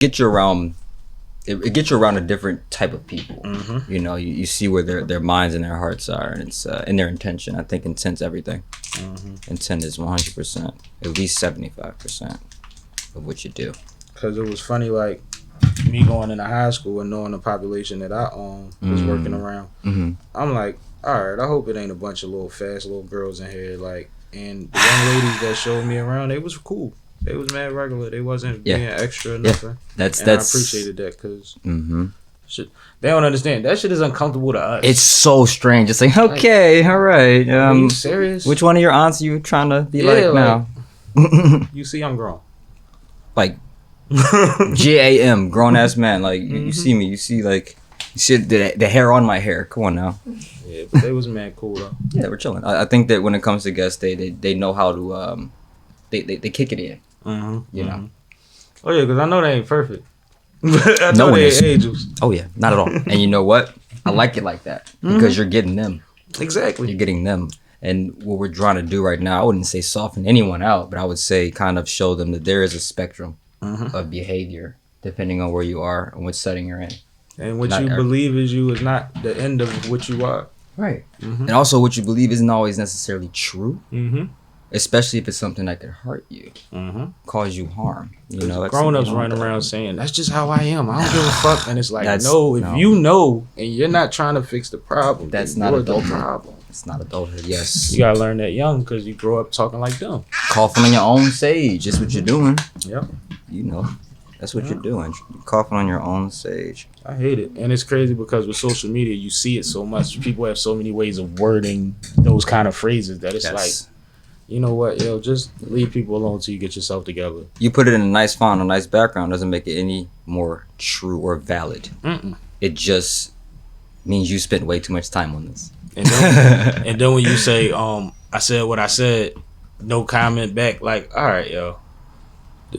get you around. It gets you around a different type of people. You know, you see where their minds and their hearts are, and it's in their intention. I think intent's everything. Intent is 100%, at least 75% of what you do. Because it was funny, like me going into high school and knowing the population that I was working around. I'm like, all right, I hope it ain't a bunch of fast little girls in here. Like, and the young ladies that showed me around, they was cool. They was mad regular. They wasn't being extra or nothing. That's I appreciated that because they don't understand. That shit is uncomfortable to us. It's so strange. It's like, okay, all right. Are you serious? Which one of your aunts are you trying to be like now? You see, I'm grown. Like, GAM, grown ass man. Like, you see me. You see, like, you see the hair on my hair. Come on now. Yeah, but they was mad cool though. Yeah, we're chilling. I think that when it comes to guests, they know how to they kick it in. You know. Oh yeah, because I know they ain't perfect. I know they ain't angels. Oh yeah, not at all. And you know what? I like it like that because you're getting them. Exactly. You're getting them. And what we're trying to do right now, I wouldn't say soften anyone out, but I would say kind of show them that there is a spectrum of behavior depending on where you are and what setting you're in. And what you believe is you is not the end of what you are. Right. And also what you believe isn't always necessarily true. Especially if it's something that could hurt you, cause you harm. You know, grown-ups running around saying, that's just how I am. I don't give a fuck. And it's like, no, if you know and you're not trying to fix the problem, that's not adulthood. It's not adulthood, yes. You gotta learn that young because you grow up talking like them. Coughing on your own sage. That's what you're doing. Yep. You know, that's what you're doing. You're coughing on your own sage. I hate it. And it's crazy because with social media, you see it so much. People have so many ways of wording those kind of phrases that it's like, you know what, yo, just leave people alone until you get yourself together. You put it in a nice font, a nice background, doesn't make it any more true or valid. It just means you spent way too much time on this. And then when you say, I said what I said, no comment back, like, all right, yo,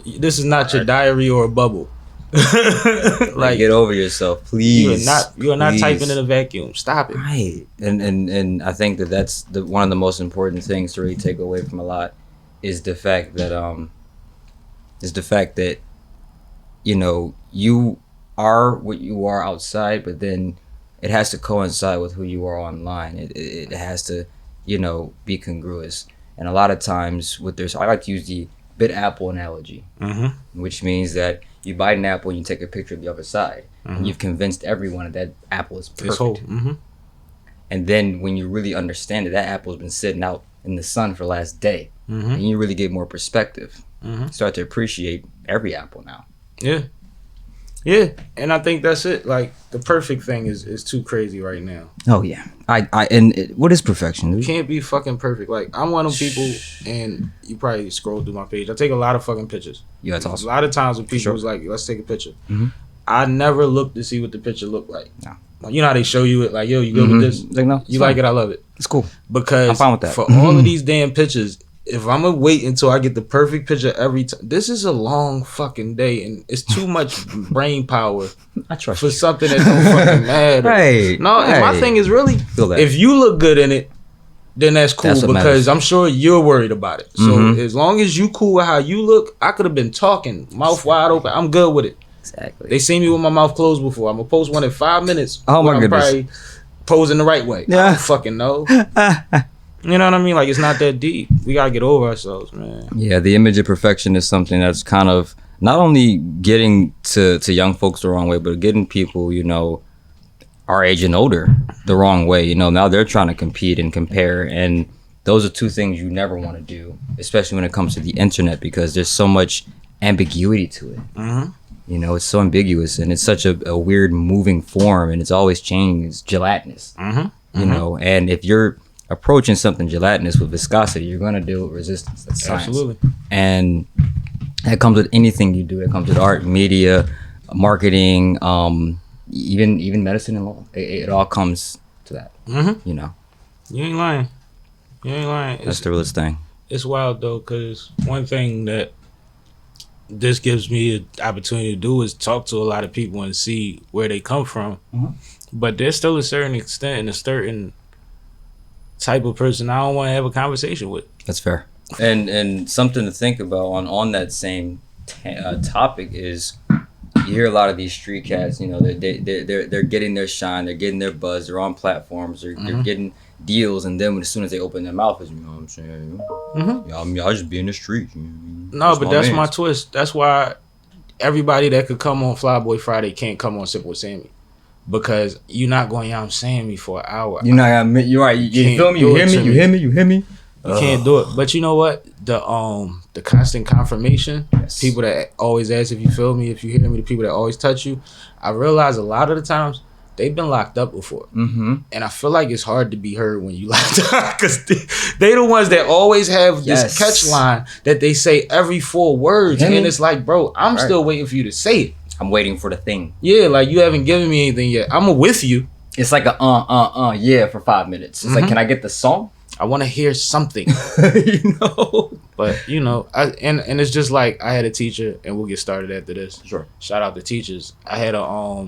this is not your diary or a bubble. Like, get over yourself, please. You are not typing in a vacuum. Stop it. Right. And I think that's one of the most important things to really take away from a lot is the fact that you know, you are what you are outside, but then it has to coincide with who you are online. It has to, you know, be congruous. And a lot of times I like to use the bit apple analogy, which means that you bite an apple and you take a picture of the other side, and you've convinced everyone that apple is perfect. And then when you really understand that apple has been sitting out in the sun for the last day, and you really get more perspective, start to appreciate every apple now. Yeah, and I think that's it. Like, the perfect thing is too crazy right now. Oh yeah, what is perfection? You can't be fucking perfect. Like, I'm one of them people, and you probably scroll through my page. I take a lot of fucking pictures. Yeah, that's awesome. A lot of times when people was like, let's take a picture, I never look to see what the picture looked like. No. You know how they show you it, like, yo, you good with this? Like, no, you like it? I love it. It's cool. Because I'm fine with that. For all of these damn pictures, if I'm gonna wait until I get the perfect picture every time, this is a long fucking day, and it's too much brain power for something that don't fucking matter. Right. No, right. And my thing is really, if you look good in it, then that's cool, because matters. I'm sure you're worried about it. So as long as you cool with how you look, I could have been talking, mouth wide open. I'm good with it. Exactly. They seen me with my mouth closed before. I'm gonna post one in 5 minutes. Oh my goodness. I'm probably posing the right way. Yeah. I don't fucking know. You know what I mean? Like, it's not that deep. We gotta get over ourselves, man. Yeah, the image of perfection is something that's kind of not only getting to young folks the wrong way, but getting people, you know, our age and older the wrong way. You know, now they're trying to compete and compare, and those are two things you never want to do, especially when it comes to the internet, because there's so much ambiguity to it. You know, it's so ambiguous, and it's such a weird moving form, and it's always changing. It's gelatinous, you know, and if you're approaching something gelatinous with viscosity, you're going to deal with resistance. That's science. Absolutely. And that comes with anything you do. It comes with art, media, marketing, even medicine and law. It all comes to that, you know. You ain't lying. That's the realest thing. It's wild, though, because one thing that this gives me an opportunity to do is talk to a lot of people and see where they come from. But there's still a certain extent and a certain type of person I don't want to have a conversation with. That's fair. And something to think about on that same topic is you hear a lot of these street cats. You know, they're getting their shine, they're getting their buzz, they're on platforms, they're getting deals, and then as soon as they open their mouth, you know what I'm saying? Yeah, I mean, I just be in the streets. You know what I mean? No, but that's my twist. That's why everybody that could come on Flyboy Friday can't come on Sip with Sammie. Because you're not going to Sammie me for an hour. You're not. You're right. You feel me? You hear me? You hear me? You hear me? You can't do it. But you know what? The constant confirmation, people that always ask if you feel me, if you hear me, the people that always touch you, I realize a lot of the times they've been locked up before. And I feel like it's hard to be heard when you locked up because they the ones that always have this catch line that they say every 4 words. And it's like, bro, I'm still waiting for you to say it. I'm waiting for the thing. Yeah, like you haven't given me anything yet. I'm with you. It's like a yeah for 5 minutes. It's like, can I get the song? I want to hear something. You know? But, you know, and it's just like I had a teacher, and we'll get started after this. Sure. Shout out to teachers. I had I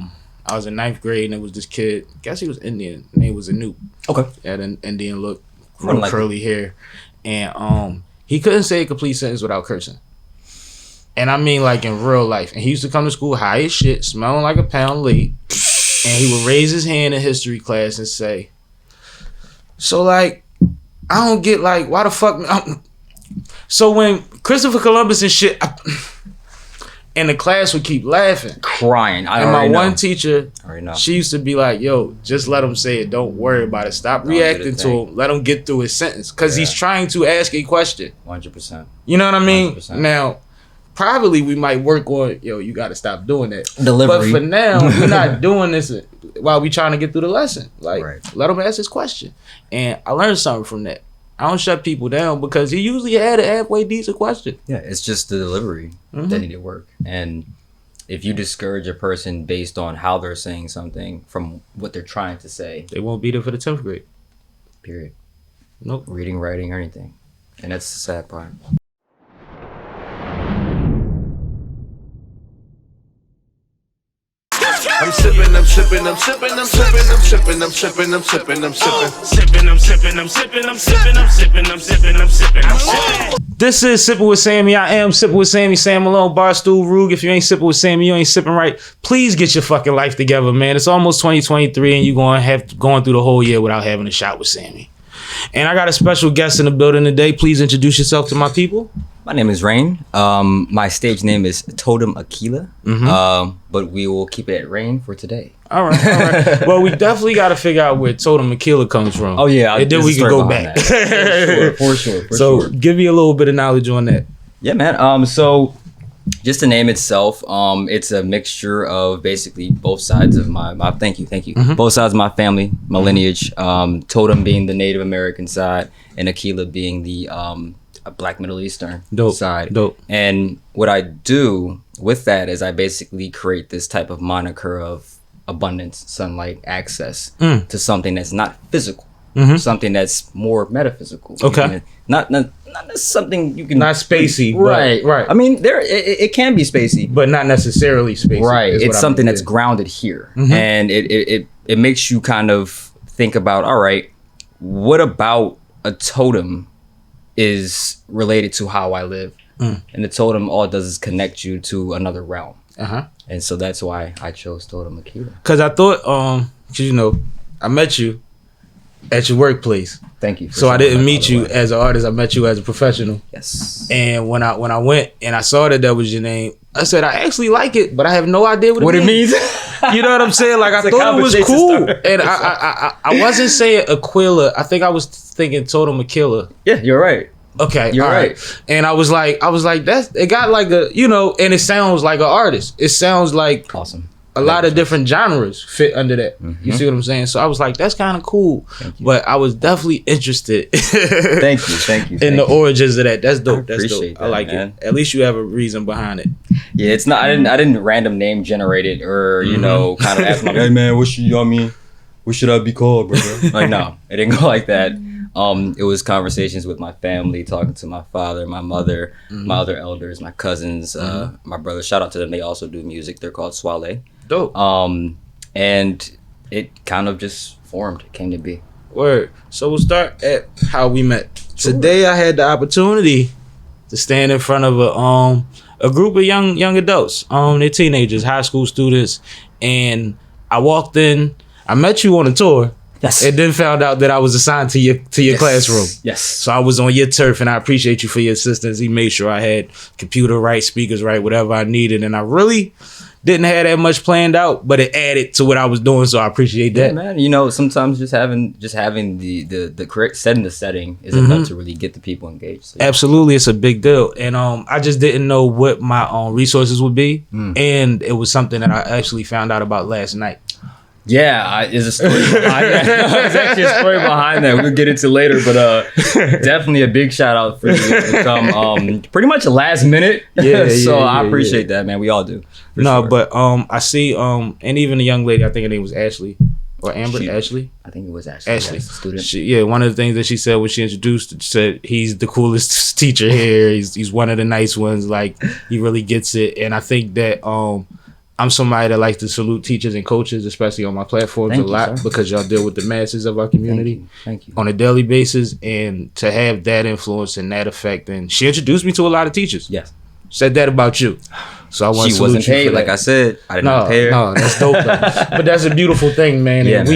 was in 9th grade, and it was this kid. I guess he was Indian. Name was Anoop. Okay. He had an Indian look, curly hair. And he couldn't say a complete sentence without cursing. And I mean, like, in real life. And he used to come to school high as shit, smelling like a pound late. And he would raise his hand in history class and say, so, like, I don't get, like, why the fuck... So when Christopher Columbus and shit... and the class would keep laughing. Crying. And my one teacher, know. She used to be like, yo, just let him say it. Don't worry about it. Stop reacting to him. Let him get through his sentence. Because he's trying to ask a question. 100%. You know what I mean? 100%. Now... Probably we might work on, you got to stop doing that. Delivery. But for now, we're not doing this while we trying to get through the lesson. Like, let him ask his question. And I learned something from that. I don't shut people down because he usually had a halfway decent question. Yeah, it's just the delivery that needed work. And if you discourage a person based on how they're saying something from what they're trying to say, they won't be there for the 10th grade. Period. Nope. Reading, writing, or anything. And that's the sad part. I'm sippin', I'm sippin', I'm sippin', I'm sippin', I'm sippin', I'm sippin', I'm sippin', I'm sippin'. Sippin', I'm sippin', I'm sippin', I'm sippin', I'm sippin', I'm sippin', I'm sippin', I'm sippin'. This is Sippin' with Sammie. I am Sippin' with Sammie, Sam Malone, Barstool, Rug. If you ain't sippin' with Sammie, you ain't sippin' right. Please get your fucking life together, man. It's almost 2023 and you going through the whole year without having a shot with Sammie. And I got a special guest in the building today. Please introduce yourself to my people. My name is Rain. My stage name is Totem Aquila. But we will keep it at Rain for today. All right. Well, we definitely got to figure out where Totem Aquila comes from. Oh, yeah. And then we can go back. For sure. So give me a little bit of knowledge on that. Yeah, man. So just the name itself, it's a mixture of basically both sides of my thank you. Both sides of my family, my lineage. Totem being the Native American side and Aquila being the Black Middle Eastern side. Dope. And what I do with that is I basically create this type of moniker of abundance, sunlight, access to something that's not physical, something that's more metaphysical. Okay. Not something you can... Not spacey. Right. I mean, it can be spacey. But not necessarily spacey. Right. It's something that's grounded here. And it makes you kind of think about, all right, what about a totem is related to how I live? And the totem, all it does is connect you to another realm. And so that's why I chose Totem Aquila. Because I thought, cause I met you at your workplace. Thank you. So I didn't meet you as an artist. I met you as a professional. Yes. And when I went and I saw that was your name, I said, I actually like it, but I have no idea what it means. You know what I'm saying? Like, I thought it was cool. And I wasn't saying Aquila. I think I was thinking Totem Aquila. Yeah, you're right. Okay, you're right. And I was like, it got like and it sounds like an artist. It sounds like awesome. A lot of different genres fit under that. You see what I'm saying? So I was like, that's kind of cool. But I was definitely interested. Thank you. In the origins of that. That's dope. That's dope. That, I like man. it. At least you have a reason behind it. Yeah, it's not. I didn't random name generate it or kind of ask my hey man, what should I be called, bro? Like no, it didn't go like that. It was conversations with my family, talking to my father, my mother, my other elders, my cousins, my brothers. Shout out to them. They also do music. They're called Swale. Dope. And it kind of just formed. It came to be. Word. So we'll start at how we met. Sure. Today I had the opportunity to stand in front of a group of young adults. They're teenagers, high school students, and I walked in. I met you on a tour. Yes. And then found out that I was assigned to your classroom. Yes. So I was on your turf, and I appreciate you for your assistance. He made sure I had computer right, speakers right, whatever I needed, and I really didn't have that much planned out, but it added to what I was doing, so I appreciate that. Yeah, man. You know, sometimes just having the correct setting is enough to really get the people engaged. So, yeah. Absolutely, it's a big deal, and I just didn't know what my resources would be, and it was something that I actually found out about last night. Yeah, there's a story behind that. There's actually a story behind that we'll get into later, but definitely a big shout out for you to come pretty much last minute. So I appreciate that, man. We all do. Sure. But I see and even the young lady, I think her name was Ashley or Amber. Ashley, I think it was Ashley. Ashley, yes, student. One of the things that she said when she introduced, said he's the coolest teacher here. He's one of the nice ones. Like, he really gets it, and I think that I'm somebody that likes to salute teachers and coaches, especially on my platforms, a lot, because y'all deal with the masses of our community. Thank you. On a daily basis, and to have that influence and that effect. And she introduced me to a lot of teachers. Yes. Said that about you. So I want to salute wasn't you paid, for that. like I said. I did not pay her. No, that's dope though. But that's a beautiful thing, man. Yeah, and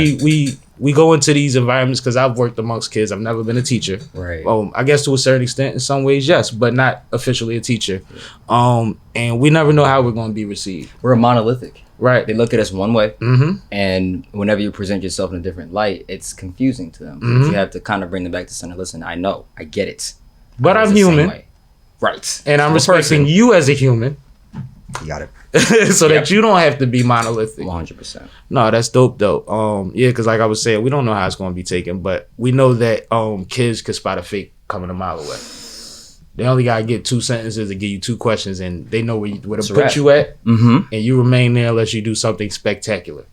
we go into these environments because I've worked amongst kids. I've never been a teacher. Right. I guess to a certain extent, in some ways, yes, but not officially a teacher. And we never know how we're going to be received. We're monolithic. Right. They look at us one way, and whenever you present yourself in a different light, it's confusing to them. You have to kind of bring them back to center. Listen, I know, I get it, but I'm human, right? And I'm respecting you as a human. You got it. So that you don't have to be monolithic. 100%. No, that's dope though. Yeah, because like I was saying, we don't know how it's going to be taken, but we know that kids could spot a fake coming a mile away. They only gotta get 2 sentences to give you 2 questions, and they know where to put you at, and you remain there unless you do something spectacular.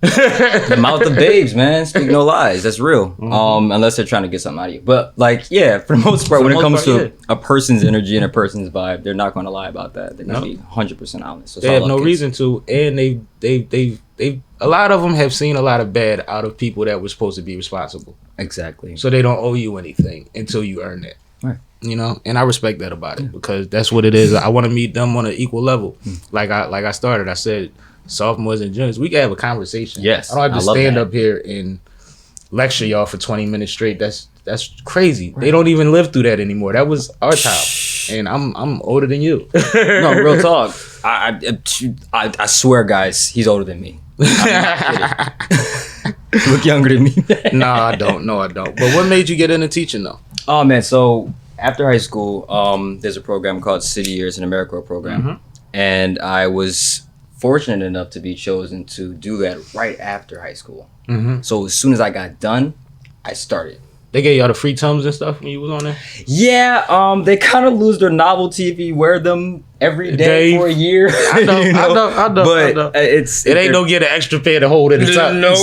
The mouth of babes, man. Speak no lies. That's real. Unless they're trying to get something out of you. But like, yeah, for the most part, when it comes to a person's energy and a person's vibe, they're not going to lie about that. They're going to be 100% honest. So they have no reason to, and they a lot of them have seen a lot of bad out of people that were supposed to be responsible. Exactly. So they don't owe you anything until you earn it. Right. You know, and I respect that about it because that's what it is. I want to meet them on an equal level. Like I started, I said, sophomores and juniors, we can have a conversation. Yes, I don't have to stand up here and lecture y'all for 20 minutes straight. That's crazy. Right. They don't even live through that anymore. That was our time, and I'm older than you. No, real talk. I swear, guys, he's older than me. I'm not kidding. You look younger than me. No, I don't. But what made you get into teaching though? Oh man, so after high school, there's a program called City Years, an AmeriCorps program, and I was fortunate enough to be chosen to do that right after high school. So as soon as I got done, I started. They gave y'all the free Tums and stuff when you was on there? Yeah, they kind of lose their novelty if you wear them every day for a year. I know. But it ain't no get an extra pair to hold at the top. Nope.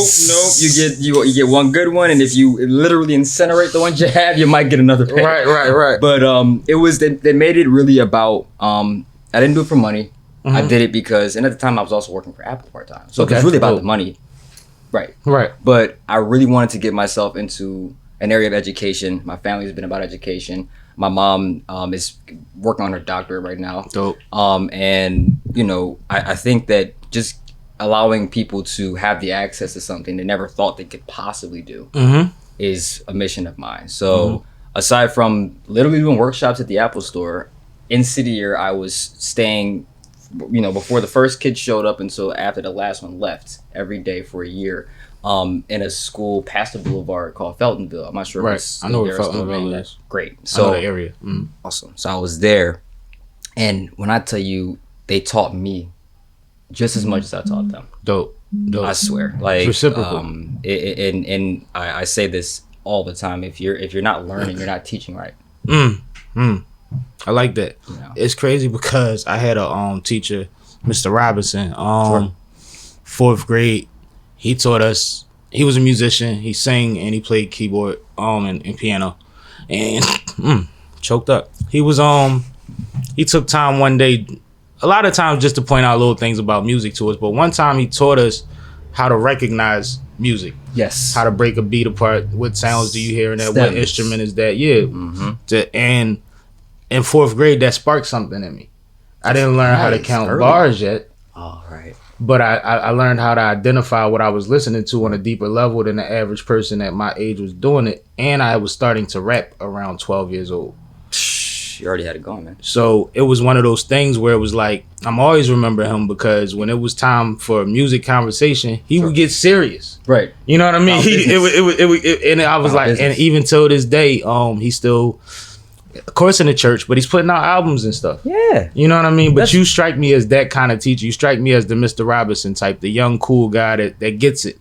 You get one good one, and if you literally incinerate the ones you have, you might get another pair. Right. But it was they made it really about. I didn't do it for money. I did it because, and at the time I was also working for Apple part time, so it was really about the money. Right. But I really wanted to get myself into an area of education. My family has been about education. My mom is working on her doctorate right now. Dope. And you know, I think that just allowing people to have the access to something they never thought they could possibly do is a mission of mine. So aside from literally doing workshops at the Apple store, in City Year I was staying, you know, before the first kid showed up until after the last one left, every day for a year. In a school past the Boulevard called Feltonville. I'm not sure if it's I know where Feltonville is. Great. So I know the area. Awesome. So I was there, and when I tell you, they taught me just as much as I taught them. Dope. I swear. Like, it's reciprocal. And I say this all the time. If you're not learning, you're not teaching right. I like that. You know? It's crazy because I had a teacher, Mr. Robinson, 4th grade. He taught us. He was a musician. He sang and he played keyboard and piano, and choked up. He was he took time one day, a lot of times just to point out little things about music to us. But one time he taught us how to recognize music. Yes. How to break a beat apart. What sounds do you hear in that? Stems. What instrument is that? Yeah. And in 4th grade, that sparked something in me. I didn't learn how to count bars yet. Oh, right. But I learned how to identify what I was listening to on a deeper level than the average person at my age was doing it. And I was starting to rap around 12 years old. You already had it going, man. So it was one of those things where it was like, I'm always remember him because when it was time for music conversation, he would get serious. Right. You know what I mean? And I was like, and even till this day, he's still, of course, in the church, but he's putting out albums and stuff. Yeah. You know what I mean? But you strike me as that kind of teacher. You strike me as the Mr. Robinson type, the young, cool guy that gets it.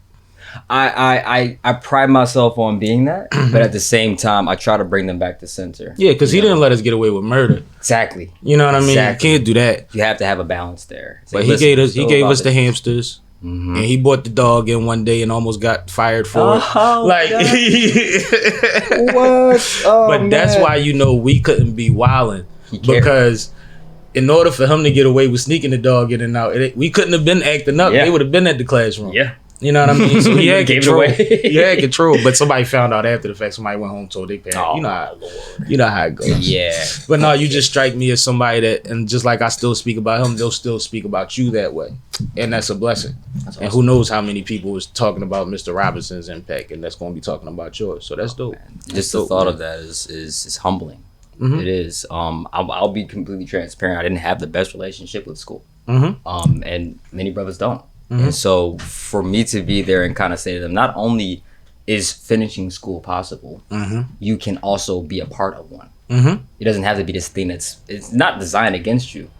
I pride myself on being that, but at the same time, I try to bring them back to center. Yeah, because he didn't let us get away with murder. Exactly. You know what I mean? Exactly. You can't do that. You have to have a balance there. But he gave us the hamsters. Mm-hmm. And he brought the dog in one day and almost got fired for it. Like, what? Oh, but man. That's why we couldn't be wilding, because in order for him to get away with sneaking the dog in and out, we couldn't have been acting up. Yeah. They would have been at the classroom. Yeah. You know what I mean? So he had control. He had control. But somebody found out after the fact. Somebody went home, told their parents. Oh, you know how it goes. Yeah. But no, you just strike me as somebody that, and just like I still speak about him, they'll still speak about you that way. And that's a blessing. That's awesome. And who knows how many people was talking about Mr. Robinson's impact, and that's going to be talking about yours. So that's dope. Just the thought of that is humbling. Mm-hmm. It is. I'll be completely transparent. I didn't have the best relationship with school. Mm-hmm. And many brothers don't. Mm-hmm. And so for me to be there and kind of say to them, not only is finishing school possible, you can also be a part of one. Mm-hmm. It doesn't have to be this thing it's not designed against you.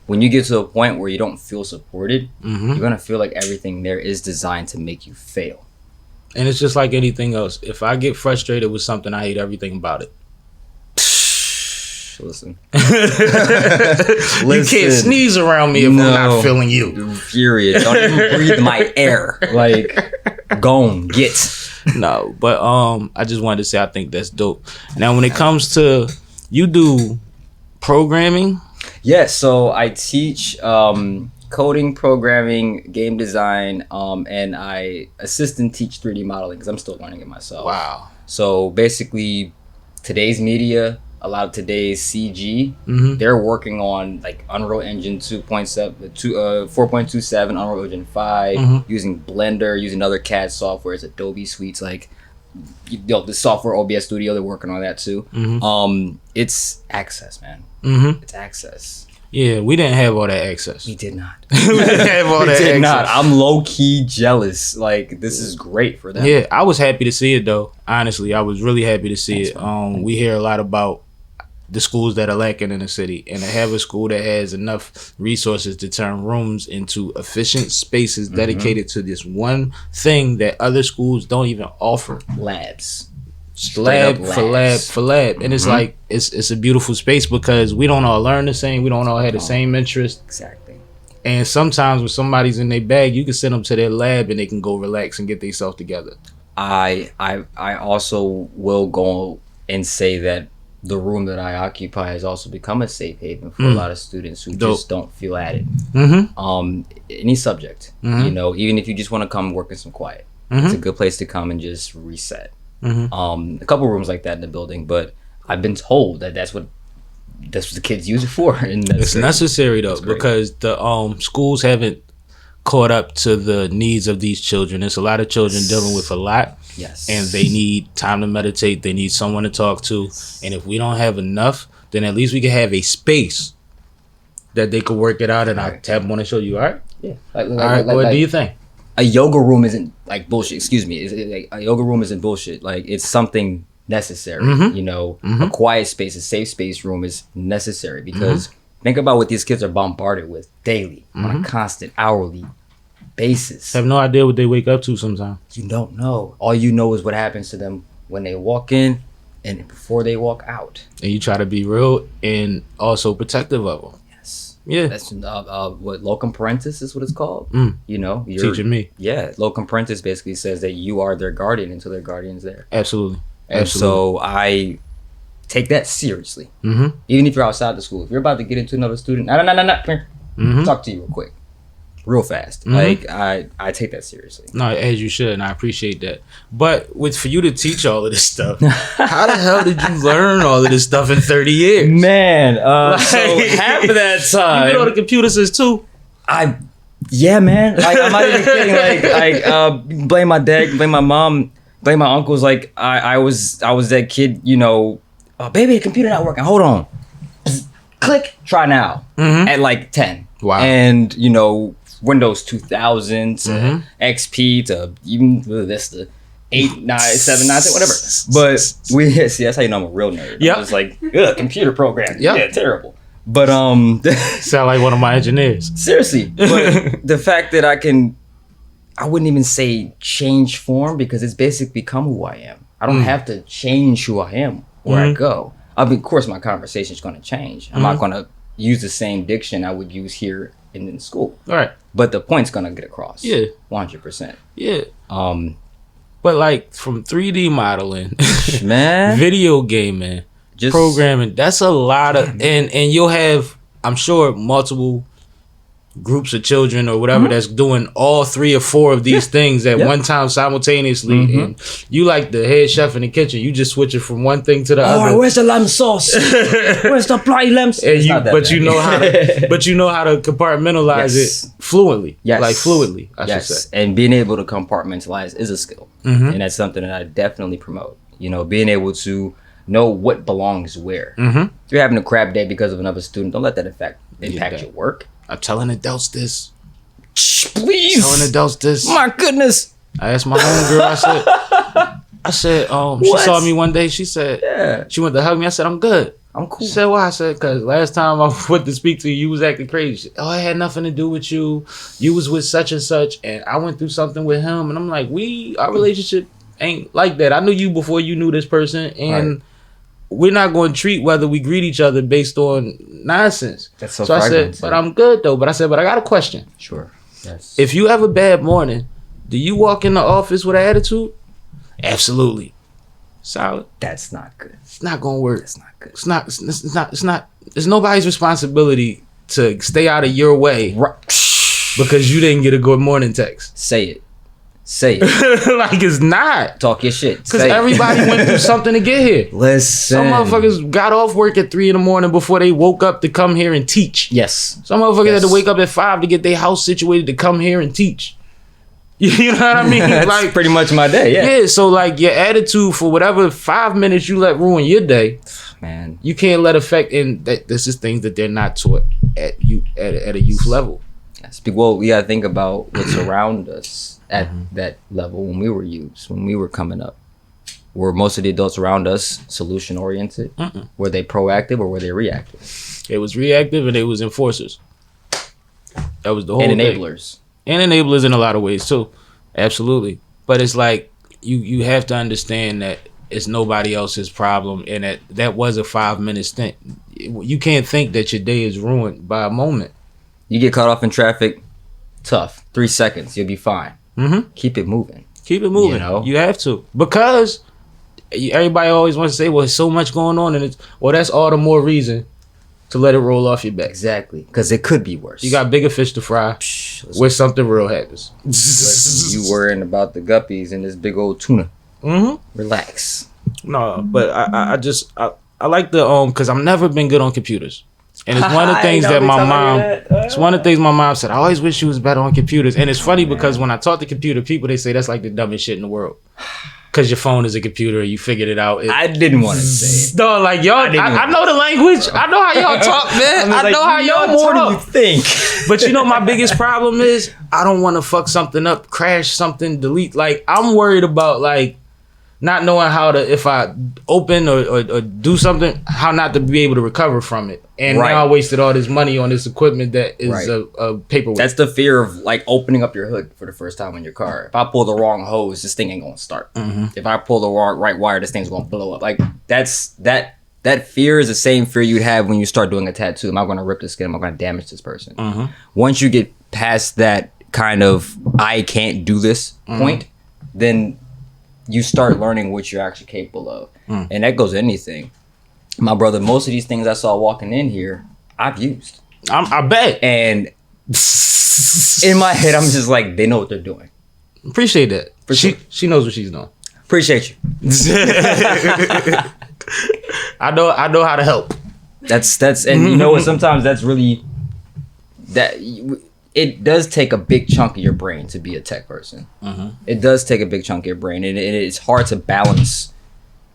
When you get to a point where you don't feel supported, you're going to feel like everything there is designed to make you fail. And it's just like anything else. If I get frustrated with something, I hate everything about it. Listen. You can't sneeze around me if I'm not feeling you. Period. Don't even breathe my air. Like, gone, get. No, but I just wanted to say I think that's dope. Now, when it comes to, you do programming? Yes, so I teach coding, programming, game design, and I assist and teach 3D modeling because I'm still learning it myself. Wow. So basically, today's media, a lot of today's CG, they're working on like Unreal Engine 4.27, Unreal Engine 5, using Blender, using other CAD software, Adobe Suites, like the software OBS Studio, they're working on that too. It's access, man. It's access. Yeah, we didn't have all that access. We did not. We didn't have all that access. Did not. I'm low key jealous. Like, this is great for them. Yeah, I was happy to see it though. Honestly, I was really happy to see it. We hear a lot about the schools that are lacking in the city, and to have a school that has enough resources to turn rooms into efficient spaces dedicated to this one thing that other schools don't even offer. Labs. Lab for lab. And it's like, it's a beautiful space because we don't all learn the same. We don't all have the same interest. Exactly. And sometimes when somebody's in their bag, you can send them to their lab and they can go relax and get themselves together. I also will go and say that the room that I occupy has also become a safe haven for a lot of students who just don't feel at it. Any subject, even if you just want to come work in some quiet, it's a good place to come and just reset. A couple rooms like that in the building, but I've been told that that's what the kids use it for. And it's necessary though, because the schools haven't caught up to the needs of these children. There's a lot of children dealing with a lot. Yes. And they need time to meditate. They need someone to talk to. And if we don't have enough, then at least we can have a space that they could work it out. And I tap them on the show. You all right? Yeah. What do you think? A yoga room isn't like bullshit. Excuse me. A yoga room isn't bullshit. Like, it's something necessary. A quiet space, a safe space room is necessary because think about what these kids are bombarded with daily on a constant, hourly basis. Have no idea what they wake up to sometimes. You don't know. All you know is what happens to them when they walk in and before they walk out. And you try to be real and also protective of them. Yes. Yeah. That's what locum parentis is what it's called. You're teaching me. Yeah. Locum parentis basically says that you are their guardian until their guardian's there. Absolutely. And so I take that seriously. Even if you're outside the school. If you're about to get into another student, no, come here. Talk to you real quick. real fast. Like I take that seriously. No, as you should, and I appreciate that. But for you to teach all of this stuff, how the hell did you learn all of this stuff in 30 years? Man, so half of that time you been on the computer since 2. Yeah, man. Like I'm not even kidding. Like blame my dad, blame my mom, blame my uncles. Like I was that kid, you know. Oh, baby, the computer not working. Hold on. Click. Try now. At like 10. Wow. And you know, Windows 2000 to XP to even Vista 8, 9, 7, 9, whatever. But see, that's how you know I'm a real nerd. Yeah. I was like, ugh, computer program. Yep. Yeah, terrible. But sound like one of my engineers. Seriously, but the fact that I wouldn't even say change form because it's basically become who I am. I don't have to change who I am where I go. I mean, of course, my conversation is going to change. I'm not going to use the same diction I would use here in school. All right. But the point's going to get across. Yeah. 100%. Yeah. But like from 3D modeling, man, video gaming, just programming, that's a lot of, and you'll have, I'm sure, multiple groups of children or whatever that's doing all 3 or 4 of these things at one time simultaneously. And you like the head chef in the kitchen, you just switch it from one thing to the other. Oh, where's the lamb sauce? Where's the bloody lamb sauce? You know how to compartmentalize it fluently. Yes. Like fluidly, I should say. And being able to compartmentalize is a skill. And that's something that I definitely promote. You know, being able to know what belongs where. If you're having a crap day because of another student, don't let that impact your work. I'm telling adults this. Please. Telling adults this. My goodness. I asked my homegirl, I said, she saw me one day, she said, she went to hug me, I said, I'm good. I'm cool. She said, why? I said, because last time I went to speak to you was acting crazy. She said, oh, it had nothing to do with you. You was with such and such, and I went through something with him. And I'm like, our relationship ain't like that. I knew you before you knew this person, and we're not going to treat whether we greet each other based on nonsense. That's so I said, but I'm good though. But I said, but I got a question. Sure. Yes. If you have a bad morning, do you walk in the office with an attitude? Absolutely. Solid. That's not good. It's not gonna work. That's not good. It's not. It's nobody's responsibility to stay out of your way because you didn't get a good morning text. Say it. Like it's not. Talk your shit. Because everybody went through something to get here. Listen. Some motherfuckers got off work at 3 a.m. before they woke up to come here and teach. Yes. Some motherfuckers had to wake up at 5 to get their house situated to come here and teach. You know what I mean? That's like pretty much my day. Yeah. So like your attitude for whatever 5 minutes you let ruin your day, man, you can't let affect. And that this is things that they're not taught at a youth level. Yes. Well, we gotta think about what's around us at that level when we were youths, when we were coming up. Were most of the adults around us solution oriented? Were they proactive or were they reactive? It was reactive and it was enforcers. That was the whole and thing. enablers. And enablers in a lot of ways too. Absolutely. But it's like you have to understand that it's nobody else's problem, and that was a 5-minute stint. You can't think that your day is ruined by a moment. You get caught off in traffic, tough. 3 seconds, you'll be fine. Keep it moving. Keep it moving. You know? You have to. Because everybody always wants to say, well, there's so much going on, and that's all the more reason to let it roll off your back. Exactly. Because it could be worse. You got bigger fish to fry where something real happens. Listen, you worrying about the guppies and this big old tuna. Relax. No, but I like the because I've never been good on computers. And it's one of the things that my mom it's one of the things my mom said, I always wish you was better on computers. And it's funny because when I talk to computer people, they say that's like the dumbest shit in the world. Because your phone is a computer and you figured it out. I didn't want to say it. No, like y'all, I know the language. I know how y'all talk, man. I know how y'all more talk. than you think. But you know my biggest problem is I don't want to fuck something up, crash something, delete. Like I'm worried about like not knowing how to, if I open or do something, how not to be able to recover from it. And now I wasted all this money on this equipment that is a paperweight. That's the fear of like opening up your hood for the first time in your car. If I pull the wrong hose, this thing ain't gonna start. If I pull the right wire, this thing's gonna blow up. Like that fear is the same fear you'd have when you start doing a tattoo. Am I gonna rip the skin? Am I gonna damage this person? Once you get past that kind of I can't do this point, then you start learning what you're actually capable of. And that goes to anything. My brother, most of these things I saw walking in here, I've used. I bet. And in my head, I'm just like, they know what they're doing. Appreciate that. She knows what she's doing. Appreciate you. I know how to help. That's and you know what? Sometimes that's really it does take a big chunk of your brain to be a tech person. It does take a big chunk of your brain, and it's hard to balance,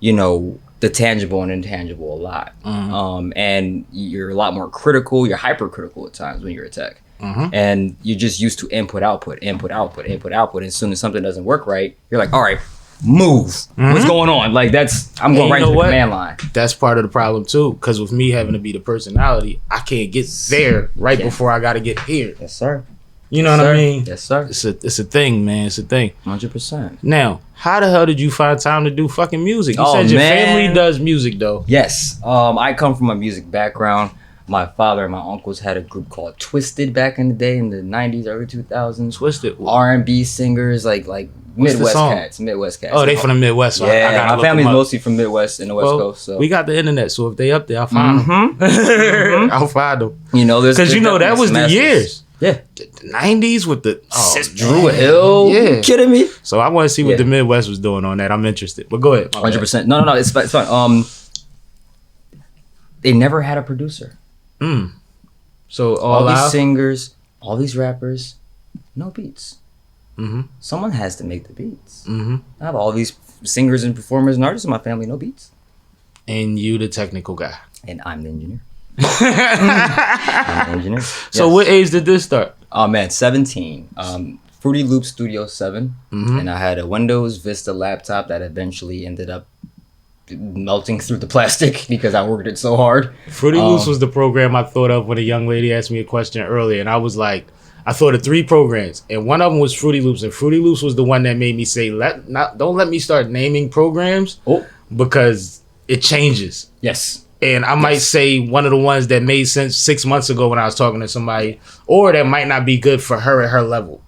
you know, the tangible and intangible a lot. And you're a lot more critical. You're hypercritical at times when you're a tech. And you're just used to input, output. And as soon as something doesn't work right, you're like, all right, move. What's going on? Like I'm going right to the command line. That's part of the problem too, because with me having to be the personality, I can't get there before I got to get here. Yes, sir. You know what I mean? Yes, sir. It's a thing, man. It's a thing. 100%. Now, how the hell did you find time to do fucking music? You said your family does music though. Yes. I come from a music background. My father and my uncles had a group called Twisted back in the day, in the 90s, early 2000s. Twisted. R&B singers, like Midwest cats. Oh, they from the Midwest. So yeah, my family's mostly from Midwest and the West Coast. So we got the internet, so if they up there, I'll find them. I'll find them. You know, because you know that was the years. Yeah, the 90s with the Drew Hill. Yeah, you kidding me? So I want to see what the Midwest was doing on that. I'm interested. But go ahead. 100%. No, it's fine. They never had a producer. So all these singers, all these rappers, no beats. Someone has to make the beats. I have all these singers and performers and artists in my family, no beats. And you the technical guy. And I'm the engineer. I'm the engineer. So what age did this start? Oh man, 17. Fruity Loop Studio 7. And I had a Windows Vista laptop that eventually ended up melting through the plastic because I worked it so hard. Fruity Loops was the program I thought of when a young lady asked me a question earlier, and I was like, I thought of 3 programs, and one of them was Fruity Loops, and Fruity Loops was the one that made me say, don't let me start naming programs because it changes. Yes. And I might say one of the ones that made sense 6 months ago when I was talking to somebody, or that might not be good for her at her level.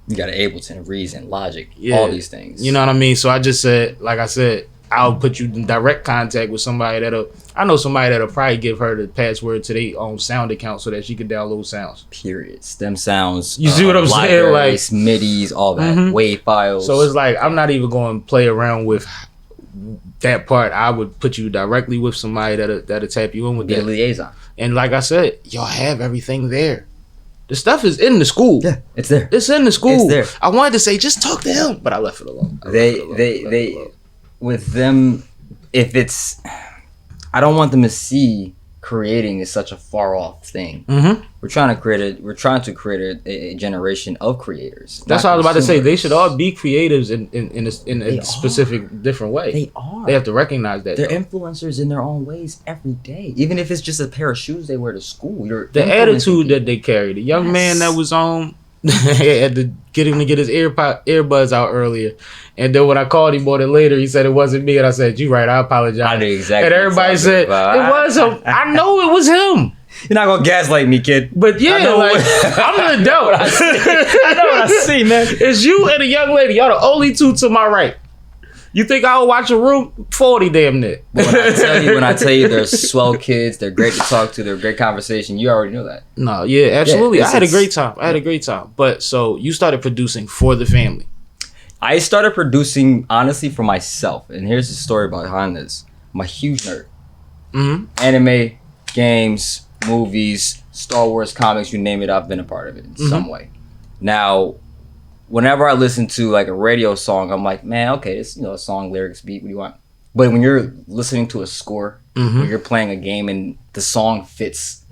You got Ableton, Reason, Logic, all these things. You know what I mean? So I just said, like I said, I'll put you in direct contact with somebody that'll probably give her the password to their own sound account so that she can download sounds. Period. Stem sounds. You see what I'm saying? Like MIDIs, all that. WAV files. So it's like, I'm not even going to play around with that part. I would put you directly with somebody that'll tap you in with that. Be a liaison. And like I said, y'all have everything there. The stuff is in the school. Yeah, it's there. It's in the school. It's there. I wanted to say, just talk to him, but I left it alone. With them, if it's, I don't want them to see creating is such a far off thing. We're trying to create a generation of creators. That's what I was about to say. They should all be creatives in a specific different way. They are. They have to recognize that. They're influencers in their own ways every day. Even if it's just a pair of shoes they wear to school. The attitude that they carry. The young man that was on had to get him to get his earbuds out earlier, and then when I called him on it later, he said it wasn't me, and I said, "You right, I apologize." I knew exactly. And everybody said it was him. I know it was him. You're not gonna gaslight me, kid. But yeah, I'm an adult. I know what I see, man. It's you and a young lady. Y'all the only two to my right. You think I would watch a room? 40 damn near. When I tell you they're swell kids, they're great to talk to, they're great conversation, you already know that. No, yeah, absolutely. I had a great time. But so you started producing for the family. I started producing honestly for myself. And here's the story behind this. I'm a huge nerd. Anime, games, movies, Star Wars, comics, you name it, I've been a part of it in some way. Now, whenever I listen to like a radio song, I'm like, man, okay, it's a song, lyrics, beat, what do you want? But when you're listening to a score, when you're playing a game and the song fits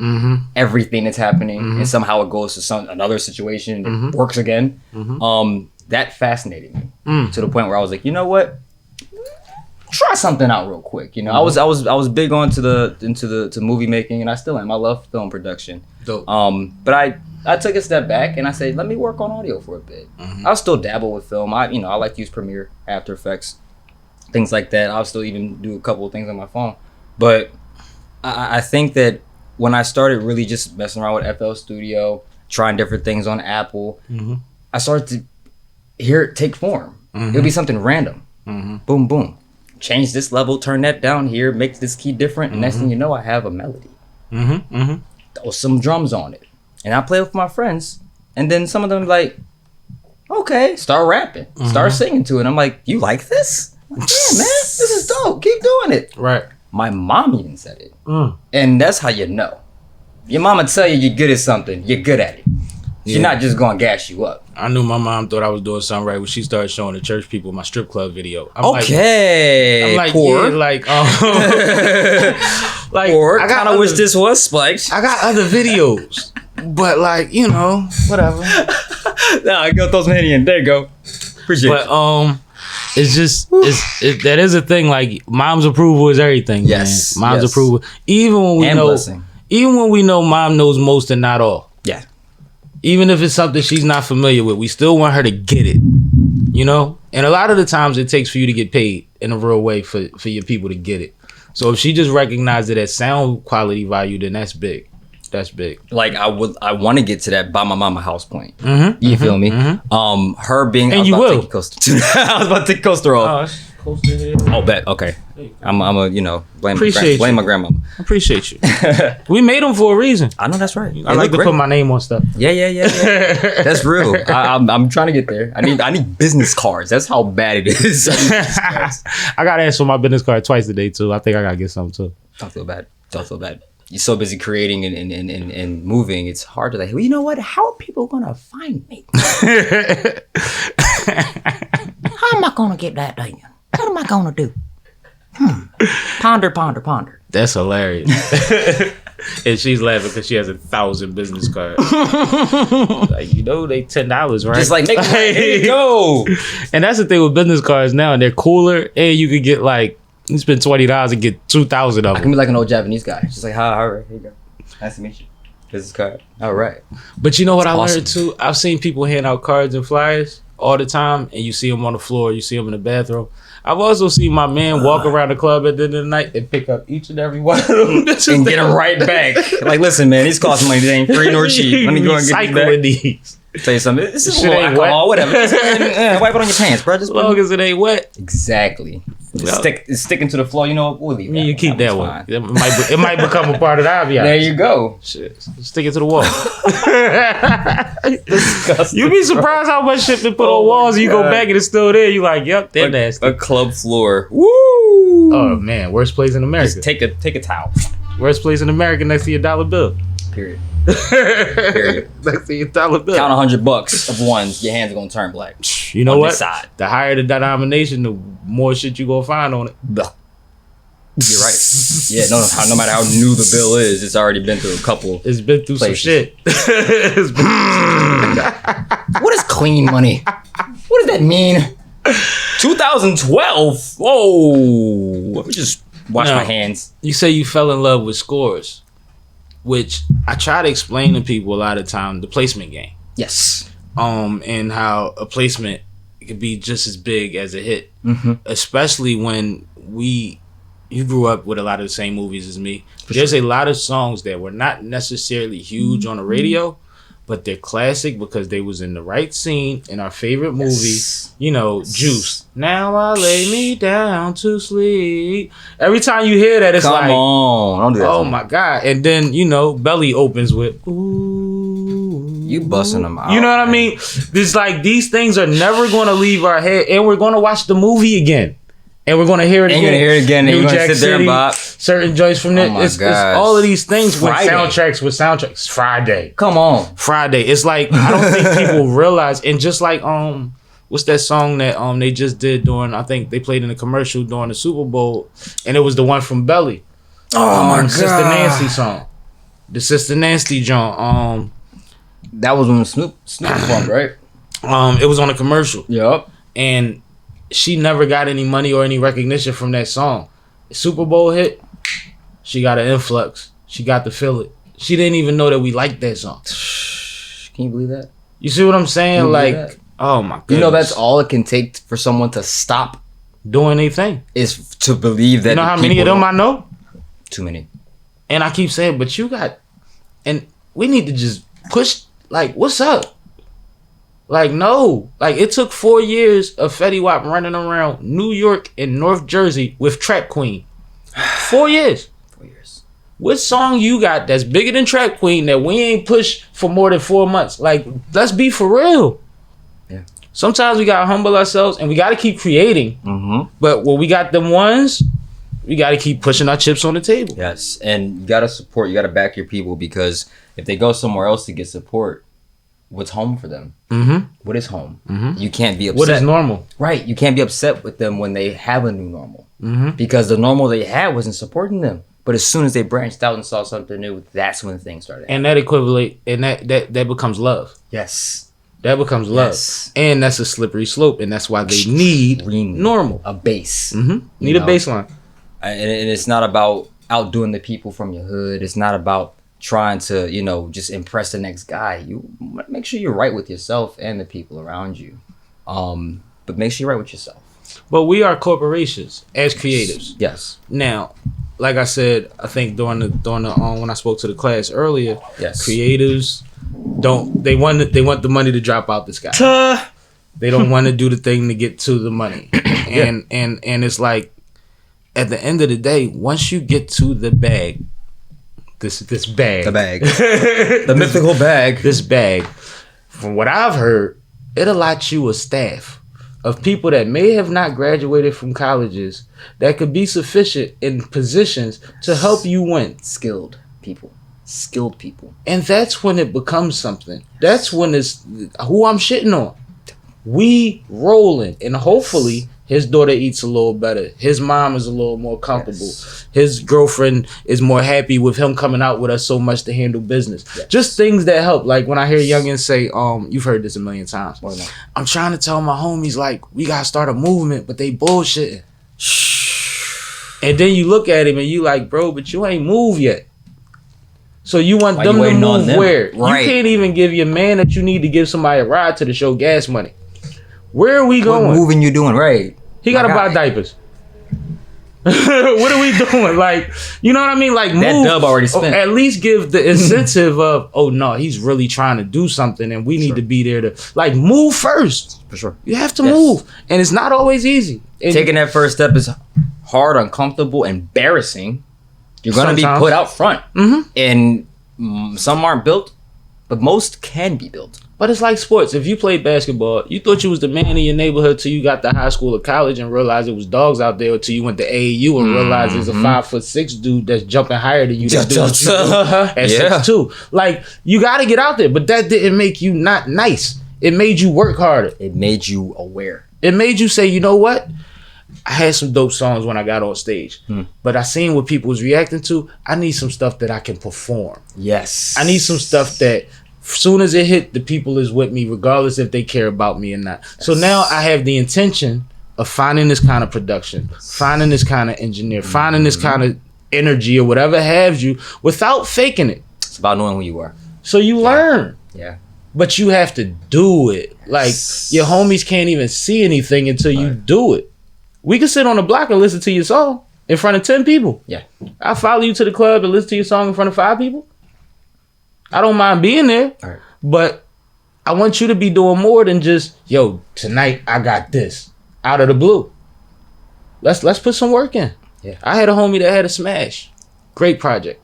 everything that's happening, and somehow it goes to another situation and it works again, that fascinated me to the point where I was like, you know what? Try something out real quick. I was big into movie making, and I still am. I love film production. Dope. But I took a step back and I said, let me work on audio for a bit. I'll still dabble with film. I like to use Premiere, After Effects, things like that. I'll still even do a couple of things on my phone. But I think that when I started really just messing around with FL Studio, trying different things on Apple, I started to hear it take form. It would be something random. Boom, boom. Change this level, turn that down here, make this key different, and next thing you know, I have a melody. Throw some drums on it. and I play with my friends, and then some of them like, okay, start rapping, start singing to it. I'm like, you like this? I'm like, yeah, man, this is dope. Keep doing it. Right. My mom even said it, and that's how you know. Your mama tell you you're good at something, you're good at it. She's not just gonna gas you up. I knew my mom thought I was doing something right when she started showing the church people my strip club video. I'm okay, like, poor. Yeah, like, like, or I kind of wish this was spiked. I got other videos, but like, you know, whatever. Nah, I go throw some Henny in. There you go. Appreciate it. But it's just that is a thing. Like, mom's approval is everything. Yes, man. Mom's yes. approval. Even when we know, blessing. even when we know mom knows most and not all. Yeah. Even if it's something she's not familiar with, we still want her to get it. You know? And a lot of the times it takes for you to get paid in a real way for your people to get it. So if she just recognized it as sound quality value, then that's big. That's big. Like I want to get to that by my mama house point. You feel me? Her being. And you will. I was about to take coaster off. Coaster here. Oh, bet. Okay. I'm a blame my grandmama. Appreciate you. We made them for a reason. I know that's right. I like to put my name on stuff. Yeah. That's real. I'm trying to get there. I need business cards. That's how bad it is. I got asked for my business card twice a day too. I think I gotta get some too. Don't feel bad. You're so busy creating and moving. It's hard to like. Well, you know what? How are people gonna find me? How am I gonna get that done? What am I gonna do? Ponder. That's hilarious. And she's laughing because she has 1,000 business cards. Like, they $10, right? Just like, make it, here you go. And that's the thing with business cards now, and they're cooler, and you could get like, you spend $20 and get 2,000 of I them. can be like an old Japanese guy. Just like, all right, here you go. Nice to meet you. Business card. All right. But you know what I awesome. learned too? I've seen people hand out cards and flyers all the time, and you see them on the floor, you see them in the bathroom. I've also seen my man walk around the club at the end of the night and pick up each and every one of them and get them right back. Like, listen, man, these cost money. They ain't free nor cheap. Let me go and get these back. Tell you something. This is a little alcohol, whatever. Just wipe it on your pants, bro. Just as long as it ain't wet. Exactly. It's sticking to the floor. You know what? We'll leave that. You keep that one. It might become a part of the ambiance. There you go. Shit. Stick it to the wall. Disgusting. You'd be surprised how much shit they put on walls and you go back and it's still there. You like, yep, they're nasty. A club floor. Woo! Oh, man. Worst place in America. Just take a towel. Worst place in America next to your dollar bill. Period. Next to your dollar bill. Count $100 of ones, your hands are gonna turn black. You know on what? Side. The higher the denomination, the more shit you gonna find on it. You're right. Yeah, no matter how new the bill is, it's already been through a couple. It's been through places. some shit. What is clean money? What does that mean? 2012. Whoa. Let me just wash my hands. You say you fell in love with scores, which I try to explain to people a lot of time, the placement game. Yes. And how a placement could be just as big as a hit, especially when you grew up with a lot of the same movies as me. There's a lot of songs that were not necessarily huge on the radio, but they're classic because they was in the right scene in our favorite movie. Yes. Juice. Now I lay me down to sleep. Every time you hear that, it's Come on. Don't do that. Oh my God. And then, Belly opens with, ooh. You busting them out. You know what I mean? It's like these things are never going to leave our head, and we're going to watch the movie again. And we're going to hear it again. And you're going to hear it again. And you're going to sit there and bop. Certain joints from there. It's all of these things with soundtracks. Friday. Come on. Friday. It's like, I don't think people realize. And just like, what's that song that they just did during, I think they played in a commercial during the Super Bowl. And it was the one from Belly. Oh my God. Sister Nancy song. The Sister Nancy joint. That was when Snoop performed, right? It was on a commercial. Yep. And she never got any money or any recognition from that song. Super Bowl hit, she got an influx. She got to feel it. She didn't even know that we liked that song. Can you believe that? You see what I'm saying? Like, oh my goodness. That's all it can take for someone to stop doing anything. Is to believe that. You know how many of them I know? Too many. And I keep saying, but you got, and we need to just push, like, what's up? Like, no. Like, it took 4 years of Fetty Wap running around New York and North Jersey with Trap Queen. 4 years. 4 years. what song you got that's bigger than Trap Queen that we ain't pushed for more than 4 months? Like, let's be for real. Yeah. Sometimes we gotta humble ourselves and we gotta keep creating. Mm-hmm. But when we got them ones, we gotta keep pushing our chips on the table. Yes, and you gotta support. You gotta back your people, because if they go somewhere else to get support, what's home for them? Mm-hmm. What is home? Mm-hmm. You can't be upset. What is normal? Right. You can't be upset with them when they have a new normal, Mm-hmm. because the normal they had wasn't supporting them. But as soon as they branched out and saw something new, that's when things started. And that equivalent, and that becomes love. Yes. That becomes love. Yes. And that's a slippery slope, and that's why they need normal. A base. Mm-hmm. Need a baseline. And it's not about outdoing the people from your hood. It's not about trying to, just impress the next guy. You make sure you're right with yourself and the people around you. But make sure you're right with yourself. But we are corporations as creatives. Yes. Now, like I said, I think during the when I spoke to the class earlier, Yes. creatives they want the money to drop out the sky. They don't want to do the thing to get to the money. And it's like, at the end of the day, once you get to the bag, this bag. The bag. The mythical bag. This bag, from what I've heard, it allots you a staff of people that may have not graduated from colleges that could be sufficient in positions to help you win. Skilled people. And that's when it becomes something. That's when it's who I'm shitting on. We rolling, and hopefully his daughter eats a little better. His mom is a little more comfortable. Yes. His girlfriend is more happy with him coming out with us so much to handle business. Yes. Just things that help. Like when I hear youngins say, you've heard this a million times. Why not? I'm trying to tell my homies, like, we gotta start a movement, but they bullshitting. And then you look at him and you like, bro, but you ain't moved yet. So you want Why them you to waiting on move them? where? Right. You can't even give your man that you need to give somebody a ride to the show gas money. Where are we What going? moving you doing? Right. He gotta My buy guy. diapers. What are we doing? Like, you know what I mean? Like, That move. dub already spent. At least give the incentive of, oh no, he's really trying to do something, and we need to be there to, like, move first. For sure. You have to Yes. move, and it's not always easy. And Taking that first step is hard, uncomfortable, embarrassing. You're gonna Sometimes. be put out front, Mhm. and some aren't built, but most can be built. But it's like sports. If you played basketball, you thought you was the man in your neighborhood till you got to high school or college and realized it was dogs out there, or till you went to AAU and realized there's a 5'6" dude that's jumping higher than you. That dude was at Yeah. 6'2". Like, you got to get out there, but that didn't make you not nice. It made you work harder. It made you aware. It made you say, you know what? I had some dope songs when I got on stage, but I seen what people was reacting to. I need some stuff that I can perform. Yes. I need some stuff that soon as it hit, the people is with me, regardless if they care about me or not. So now I have the intention of finding this kind of production, finding this kind of engineer, finding this kind of energy or whatever have you, without faking it. It's about knowing who you are. So you learn, Yeah. but you have to do it. Like, your homies can't even see anything until you do it. We can sit on the block and listen to your song in front of 10 people. Yeah. I'll follow you to the club and listen to your song in front of 5 people. I don't mind being there, All right. but I want you to be doing more than just, yo, tonight I got this out of the blue. Let's put some work in. Yeah. I had a homie that had a smash. Great project.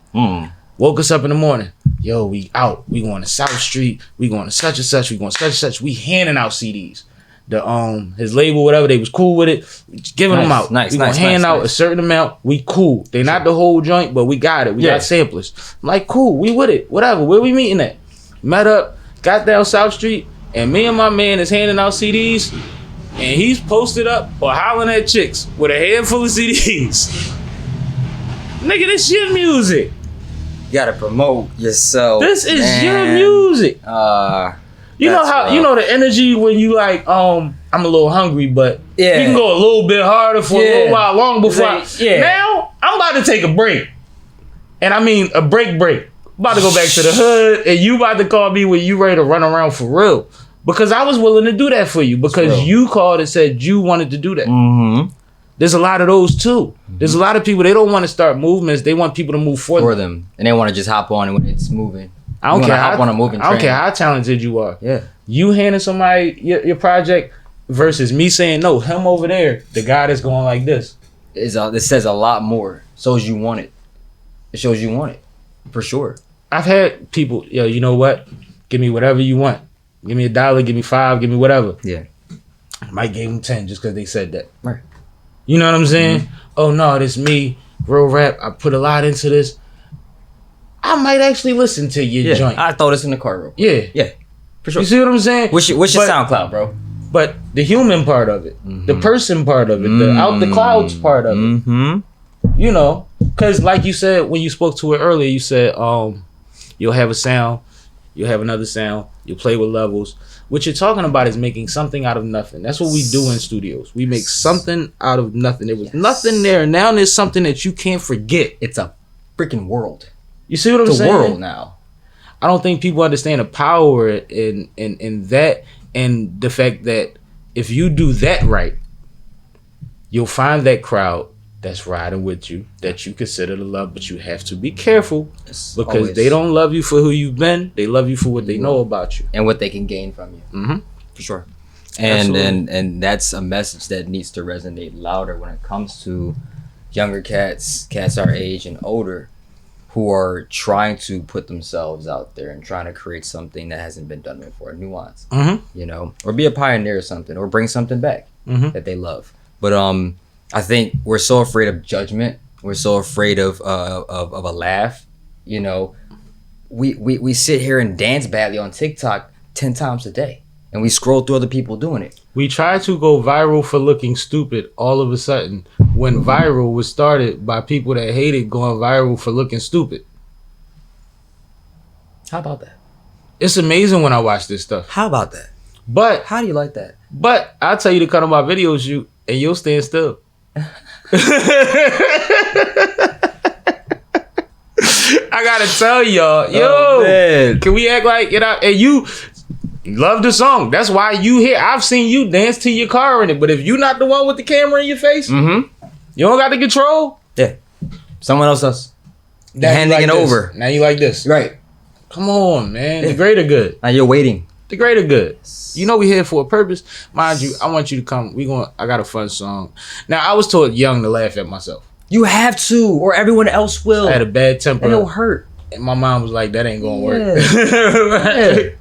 Woke us up in the morning. Yo, we out. We going to South Street. We going to such and such. We going to such and such. We handing out CDs. His label, whatever, they was cool with it. We just giving them out. We gonna hand out a certain amount. We cool. They not the whole joint, but we got it. We got samplers. I'm like, cool. We with it. Whatever. Where we meeting at? Met up. Got down South Street, and me and my man is handing out CDs, and he's posted up or hollering at chicks with a handful of CDs. Nigga, this your music. You gotta promote yourself. This is man. your music. You know That's how rough. you know the energy when you like, I'm a little hungry, but Yeah. you can go a little bit harder for a little while long before. Yeah. Now I'm about to take a break, and I mean a break. I'm about to go back to the hood, and you about to call me when you ready to run around for real. Because I was willing to do that for you because real. you called and said you wanted to do that. Mm-hmm. There's a lot of those too. There's a lot of people, they don't want to start movements. They want people to move for them. And they want to just hop on it when it's moving. I don't You care wanna hop on a moving I don't train. care how talented you are. Yeah. You handing somebody your project versus me saying, no, him over there, the guy that's going like this. It says a lot more. So as you want it. it shows you want it for sure. I've had people, yo, you know what? Give me whatever you want. Give me $1, give me $5, give me whatever. Yeah. I might give them 10 just because they said that. Right. You know what I'm saying? Oh no, this me, real rap. I put a lot into this. I might actually listen to your joint. I throw this in the car real quick. Yeah. Yeah. For sure. You see what I'm saying? What's your SoundCloud, bro? But the human part of it, the person part of it, the out the clouds part of it. You know, because like you said when you spoke to it earlier, you said you'll have a sound, you'll have another sound, you'll play with levels. What you're talking about is making something out of nothing. That's what we do in studios. We make something out of nothing. There was nothing there. Now there's something that you can't forget. It's a freaking world. You see what I'm saying? It's a world now. I don't think people understand the power in that, and the fact that if you do that right, you'll find that crowd that's riding with you, that you consider to love, but you have to be careful because they don't love you for who you've been. They love you for what they know about you and what they can gain from you. For sure. And that's a message that needs to resonate louder when it comes to younger cats our age and older, who are trying to put themselves out there and trying to create something that hasn't been done before, nuance, you know, or be a pioneer or something, or bring something back that they love. But I think we're so afraid of judgment. We're so afraid of a laugh. You know, we sit here and dance badly on TikTok 10 times a day, and we scroll through other people doing it. We try to go viral for looking stupid all of a sudden, when viral was started by people that hated going viral for looking stupid. How about that? It's amazing when I watch this stuff. How about that? But how do you like that? But I'll tell you to cut on my videos, and you'll stand still. I gotta tell y'all, yo, can we act like it out? And you love the song. That's why you here. I've seen you dance to your car in it. But if you not the one with the camera in your face, you don't got the control. Yeah, someone else does. Handing it over. Now you like this, right? Come on, man. The greater good. Now you're waiting. The greater good. You know we here for a purpose. Mind you, I want you to come. I got a fun song. Now, I was told young to laugh at myself. You have to, or everyone else will. I had a bad temper. And it'll hurt. And my mom was like, that ain't gonna work.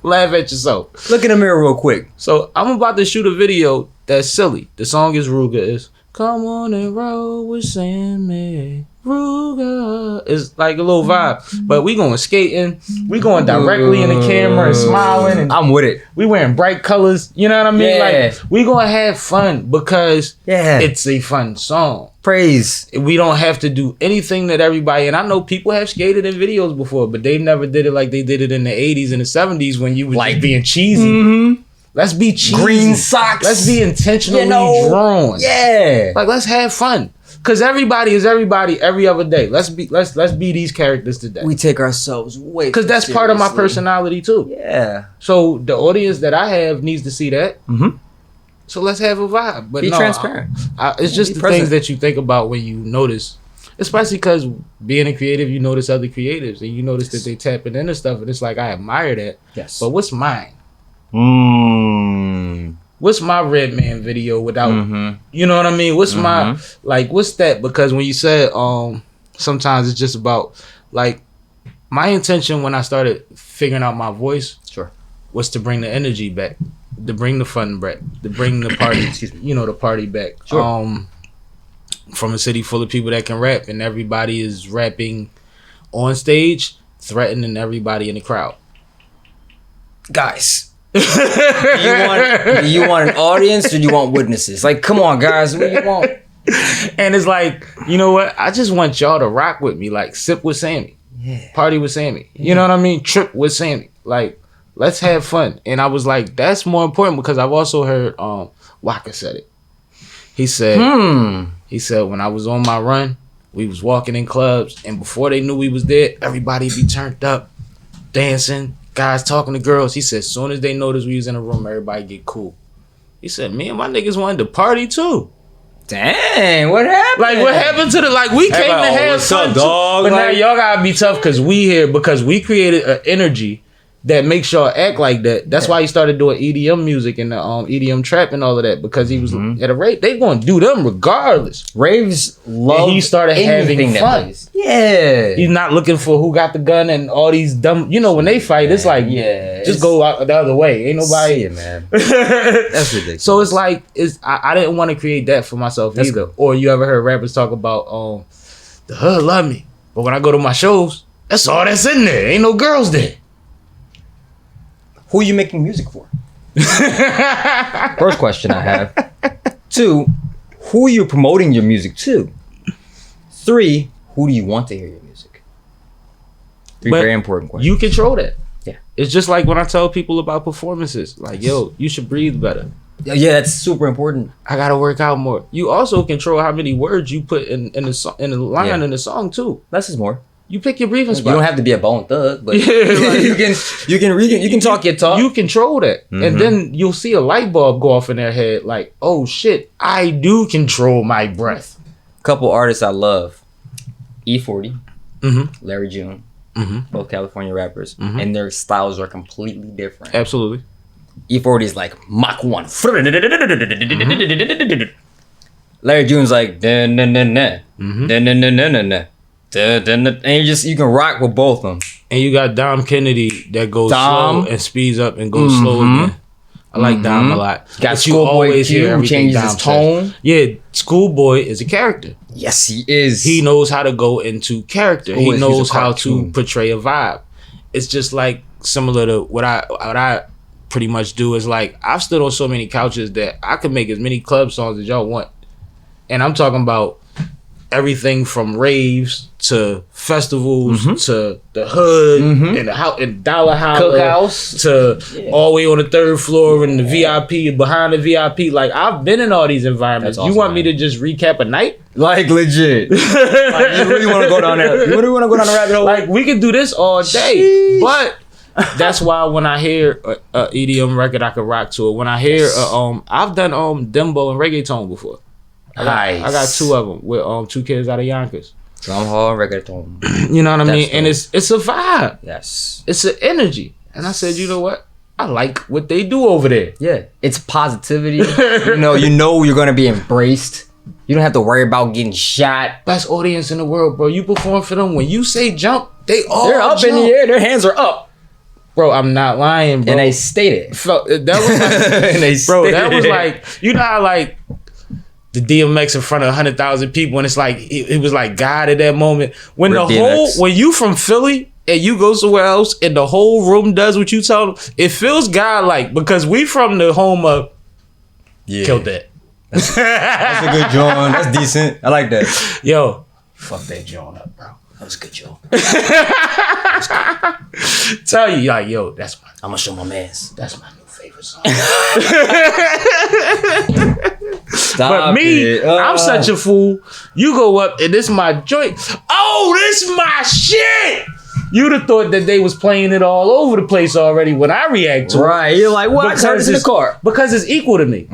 Laugh at yourself. Look in the mirror real quick. So I'm about to shoot a video that's silly. The song is Ruga. It's come on and roll with Sammie. Ruga. It's like a little vibe. But we going skating. We going directly in the camera and smiling. And I'm with it. We wearing bright colors. You know what I mean? Yeah. Like, we gonna have fun because it's a fun song. Praise. We don't have to do anything that everybody, and I know people have skated in videos before, but they never did it like they did it in the 80s and the 70s when you was like just being cheesy. Let's be cheesy. Green socks. Let's be intentionally drawn. Yeah. Like, let's have fun. Cause everybody is everybody every other day. Let's be these characters today. We take ourselves way. Cause that's part of my personality too. Yeah. So the audience that I have needs to see that. So let's have a vibe. But be transparent. It's just the things that you think about when you notice, especially because being a creative, you notice other creatives and you notice that they tapping into stuff, and it's like I admire that. Yes. But what's mine? What's my Red Man video without, you know what I mean? What's my, like, what's that? Because when you said, sometimes it's just about, like, my intention when I started figuring out my voice was to bring the energy back, to bring the fun back, to bring the party, the party back. From a city full of people that can rap, and everybody is rapping on stage, threatening everybody in the crowd. Guys. do you want an audience or do you want witnesses? Like, come on, guys, what do you want? And it's like, you know what? I just want y'all to rock with me, like sip with Sammie, party with Sammie. You know what I mean? Trip with Sammie. Like, let's have fun. And I was like, that's more important because I've also heard Waka said it. He said, when I was on my run, we was walking in clubs, and before they knew we was there, everybody be turned up, dancing. Guys talking to girls. He said, as soon as they noticed we was in a room, everybody get cool. He said, me and my niggas wanted to party too. Dang, what happened? Like, what happened to we came to have fun, dog? But now y'all gotta be tough because we here, because we created an energy that makes y'all act like that. That's why he started doing EDM music and the EDM trap and all of that, because he was at a rave. They gonna do them regardless. Raves love. And he started having fun. Yeah, he's not looking for who got the gun and all these dumb. You know, when they fight, it's like just go out the other way. Ain't nobody. Yeah, man. That's ridiculous. So it's like I didn't want to create that for myself either. Cool. Or you ever heard rappers talk about the hood love me, but when I go to my shows, that's all that's in there. Ain't no girls there. Who are you making music for? First question I have. 2, who are you promoting your music to? 3, who do you want to hear your music? 3 very important questions. You control that. Yeah. It's just like when I tell people about performances, like, yo, you should breathe better. Yeah, that's super important. I gotta work out more. You also control how many words you put in the line in the song too. Less is more. You pick your breathing spot. You don't have to be a Bone Thug, but like, you can talk your talk. You control that, and then you'll see a light bulb go off in their head. Like, oh shit, I do control my breath. Couple artists I love: E40, Larry June, both California rappers, and their styles are completely different. Absolutely. E40 is like Mach 1. Larry June's like and you can rock with both of them. And you got Dom Kennedy that goes slow and speeds up and goes slow again. I like Dom a lot. Got Schoolboy Q who changes his tone. Yeah, Schoolboy is a character. Yes, he is. He knows how to go into character. He knows how to portray a vibe. It's just like similar to what I pretty much do is like I've stood on so many couches that I could make as many club songs as y'all want. And I'm talking about everything from raves to festivals to the hood and the house and Dollar House to all the way on the 3rd floor and the VIP behind the VIP. Like I've been in all these environments. Awesome, you want me to just recap a night? Like legit. Like, you really want to go down there? You really want to go down the rabbit hole? Like we could do this all day, but that's why when I hear a EDM record, I can rock to it. When I hear I've done dembo and reggaeton before. I got 2 of them with 2 kids out of Yonkers. Drum hall, reggaeton. You know what I mean? And it's a vibe. Yes. It's an energy. And I said, you know what? I like what they do over there. Yeah. It's positivity. you know you're gonna be embraced. You don't have to worry about getting shot. Best audience in the world, bro. You perform for them. When you say jump, they're up in the air. Their hands are up. Bro, I'm not lying, bro. And they stated. That was like, that was like, you know how like the DMX in front of 100,000 people, and it's like it was like God at that moment. When when you from Philly and you go somewhere else and the whole room does what you tell them, it feels God-like because we from the home of killed that. That's a good joint. That's decent. I like that. Yo, fuck that joint up, bro. That was a good joint. Tell you like, yo, I'm gonna show my mans. That's my new favorite song. But me, I'm such a fool. You go up and this my joint. Oh, this my shit. You'd have thought that they was playing it all over the place already when I react to it. Right. You're like, what? Because it's in the car. Because it's equal to me.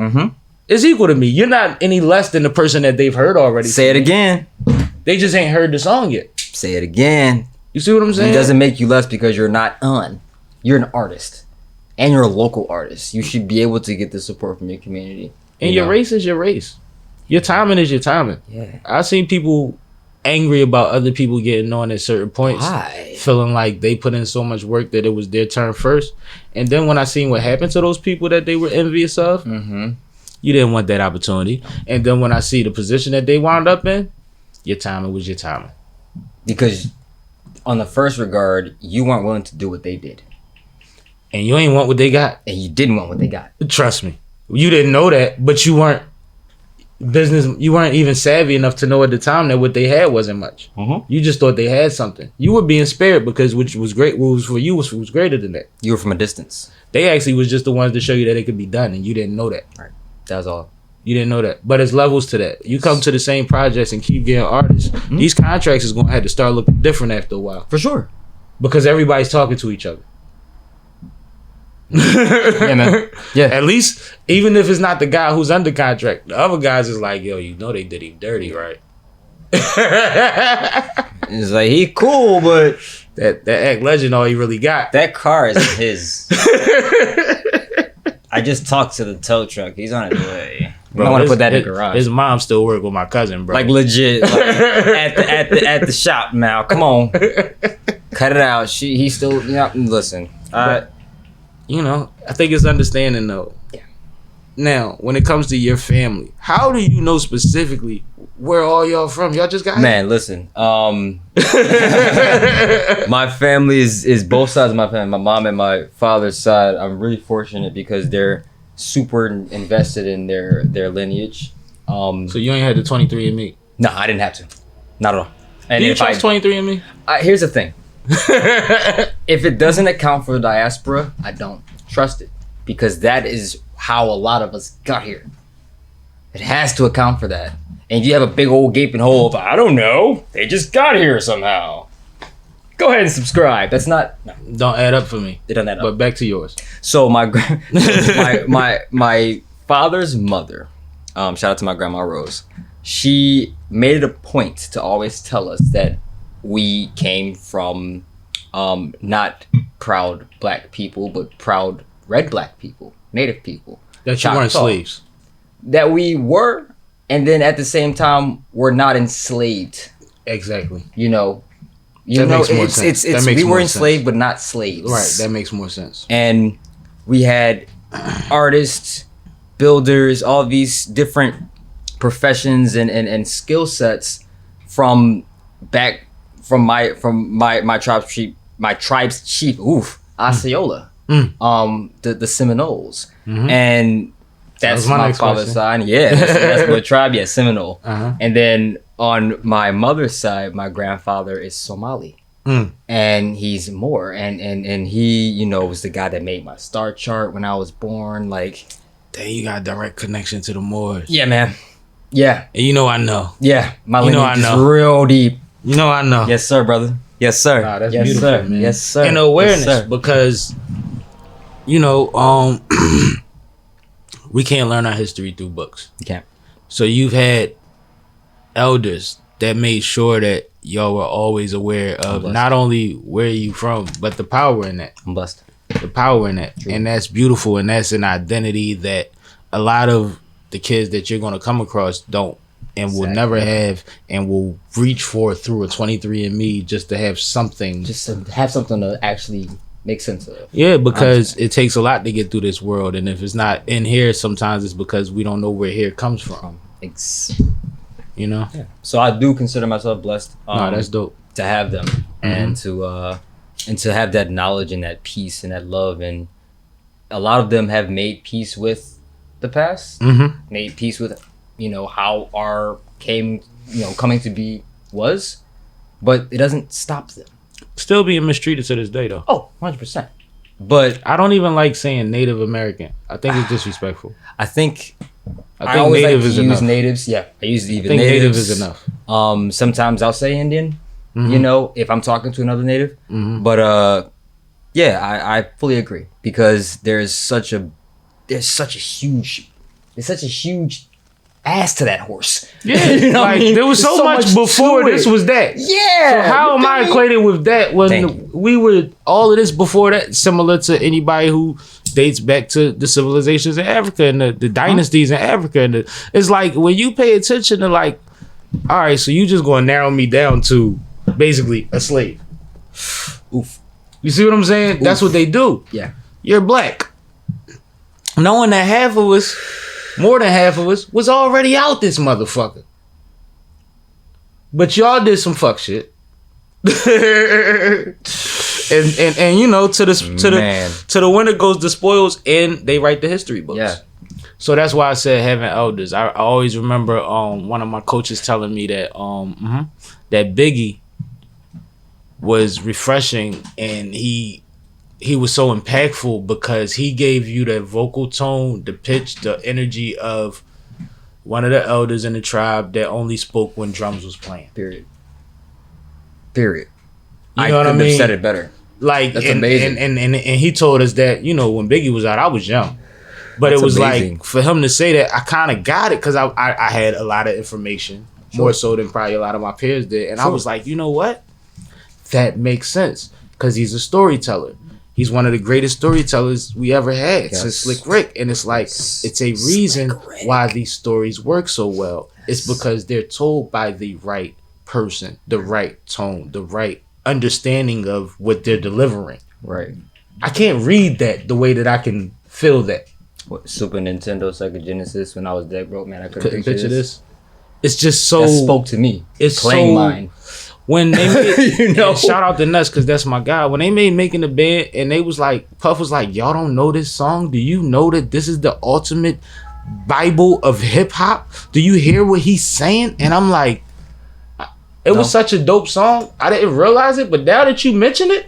It's equal to me. You're not any less than the person that they've heard already. Say it again. They just ain't heard the song yet. Say it again. You see what I'm saying? It doesn't make you less because you're not on. You're an artist. And you're a local artist. You should be able to get the support from your community. And your race is your race. Your timing is your timing. Yeah. I've seen people angry about other people getting on at certain points. Why? Feeling like they put in so much work that it was their turn first. And then when I seen what happened to those people that they were envious of, you didn't want that opportunity. And then when I see the position that they wound up in, your timing was your timing. Because on the first regard, you weren't willing to do what they did. And you ain't want what they got. And you didn't want what they got. Trust me. You didn't know that, but you weren't even savvy enough to know at the time that what they had wasn't much. You just thought they had something. You were being spared because which was great. What was for you was greater than that. You were from a distance. They actually was just the ones to show you that it could be done, and you didn't know that. Right. That was all. You didn't know that. But it's levels to that. You come to the same projects and keep getting artists. These contracts is going to have to start looking different after a while. For sure. Because everybody's talking to each other. Yeah, man. Yeah. At least, even if it's not the guy who's under contract, the other guys is like, yo, you know they did him dirty, right? It's like, he cool, but that Act Legend all he really got. That car is his. I just talked to the tow truck. He's on his way. I want to put that in the garage. His mom still work with my cousin, bro. Like legit, like at the shop now. Come on, cut it out. He still, listen. You know, I think it's understanding though. Yeah. Now, when it comes to your family, how do you know specifically where all y'all from? Y'all just got man. Listen, my family is both sides of my family. My mom and my father's side. I'm really fortunate because they're super invested in their lineage. So you ain't had the 23andMe? No, I didn't have to. Not at all. And do you trust 23andMe? Here's the thing. If it doesn't account for the diaspora, I don't trust it because that is how a lot of us got here. It has to account for that. And if you have a big old gaping hole of, I don't know, they just got here somehow. Go ahead and subscribe. That's not... No. Don't add up for me. It doesn't add up. But back to yours. So my father's mother, shout out to my grandma Rose, she made it a point to always tell us that we came from not proud black people, but proud red black people, native people. That you weren't slaves. That we were, and then at the same time, we're not enslaved. Exactly. You know, makes more sense. We were enslaved, but not slaves. Right, that makes more sense. And we had artists, builders, all these different professions and skill sets from my tribe's chief, Osceola, the Seminoles, and that's my father's side. Yeah, that's what tribe. Yeah, Seminole. And then on my mother's side, my grandfather is Somali, and he's Moor, and he was the guy that made my star chart when I was born. Like, dang, you got a direct connection to the Moors. Yeah, man. Yeah, and I know. Yeah, my lineage is real deep. I know. Yes, sir, brother. Yes, sir. Nah, that's yes, beautiful, sir. man. Yes, sir. And awareness, yes, because we can't learn our history through books. You can't. So you've had elders that made sure that y'all were always aware of not only where you from, but the power in that. I'm blessed. The power in that. True. And that's beautiful, and that's an identity that a lot of the kids that you're going to come across don't and will never have, and will reach for through a 23andMe just to have something. Just to have something to actually make sense of. Yeah, because it takes a lot to get through this world, and if it's not in here, sometimes it's because we don't know where here comes from. Yeah. So I do consider myself blessed. No, that's dope to have them, and to have that knowledge and that peace and that love, and a lot of them have made peace with the past, made peace with how our coming to be was, but it doesn't stop them. Still being mistreated to this day, though. Oh, 100%. But I don't even like saying Native American. I think it's disrespectful. I think native like is use enough. Natives. Yeah, I use even natives. Native is enough. Sometimes I'll say Indian. If I'm talking to another Native. But I fully agree, because there's such a huge ass to that horse. Yeah, there was so much before this was that. Yeah. So how am I equated with that when we were all of this before that? Similar to anybody who dates back to the civilizations in Africa and the dynasties in Africa, and it's like when you pay attention to all right, so you just gonna narrow me down to basically a slave. Oof. You see what I'm saying? Oof. That's what they do. Yeah. You're black. Knowing that more than half of us was already out this motherfucker. But y'all did some fuck shit. and to the winner goes the spoils, and they write the history books. Yeah. So that's why I said having elders. I always remember one of my coaches telling me that that Biggie was refreshing, and he was so impactful because he gave you the vocal tone, the pitch, the energy of one of the elders in the tribe that only spoke when drums was playing. Period. You I know what I couldn't mean? have said it better. Like, that's and, amazing. And he told us that, when Biggie was out, I was young. But that's it was amazing. Like, for him to say that, I kind of got it because I had a lot of information, more so than probably a lot of my peers did. And I was like, you know what? that makes sense because he's a storyteller. He's one of the greatest storytellers we ever had since Slick Rick. And it's like, it's a reason why these stories work so well. It's because they're told by the right person, the right tone, the right understanding of what they're delivering. Right. I can't read that the way that I can feel that. What, Super Nintendo, Sega Genesis, when I was dead broke, man, I couldn't Picture this. It's just so... That spoke to me. It's playing so, mine. When they made, You know? shout out to Nuts because that's my guy. When they made Making the Band and they was like, Puff was like, y'all don't know this song? Do you know that this is the ultimate Bible of hip hop? Do you hear what he's saying? And I'm like, it was such a dope song. I didn't realize it, but now that you mention it,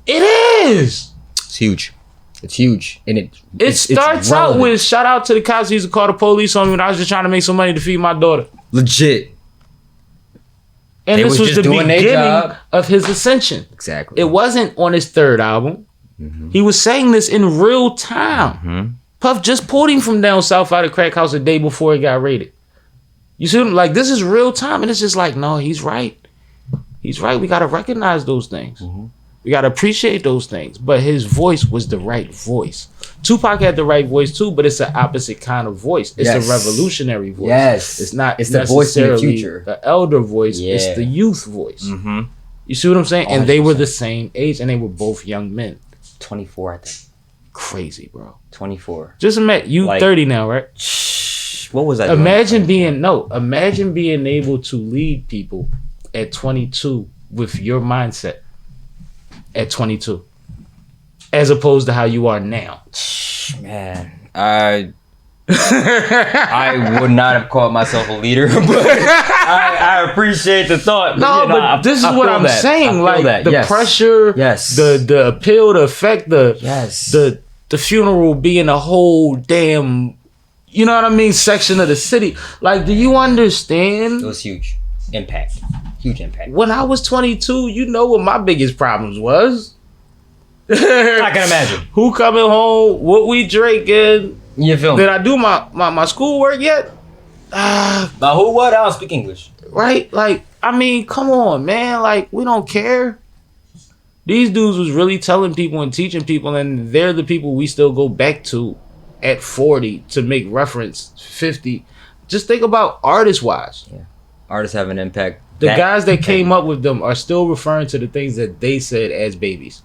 it is. It's huge. It's huge. And it starts out with, shout out to the cops who used to call the police on me when I was just trying to make some money to feed my daughter. Legit. And this was the beginning of his ascension. Exactly. It wasn't on his third album. Mm-hmm. He was saying this in real time. Mm-hmm. Puff just pulled him from down south out of crack house a day before he got raided. You see him? Like, this is real time. And it's just like, no, he's right. He's right. We got to recognize those things. Mm-hmm. We got to appreciate those things. But his voice was the right voice. Tupac had the right voice too, but it's an opposite kind of voice. It's a revolutionary voice. Yes. It's not It's the voice of the future. The elder voice. Yeah. It's the youth voice. Mm-hmm. You see what I'm saying? 100%. And they were the same age and they were both young men. 24, I think. Crazy, bro. 24. Just imagine, you like, 30 now, right? What was I doing? Imagine being able to lead people at 22 with your mindset at 22. As opposed to how you are now. Man, I would not have called myself a leader, but I appreciate the thought. But this is what I'm saying. Like the pressure, the appeal, the effect, the funeral being a whole damn, you know what I mean, section of the city. Like, do you understand? It was huge impact. Huge impact. When I was 22, you know what my biggest problems was. I can imagine. Who coming home? What we drinking? You feel me? Did I do my schoolwork yet? Now who? What? I don't speak English. Right? Like, I mean, come on, man. Like, we don't care. These dudes was really telling people and teaching people, and they're the people we still go back to at 40 to make reference. 50. Just think about artist-wise. Yeah, artists have an impact. The guys that came up with them are still referring to the things that they said as babies.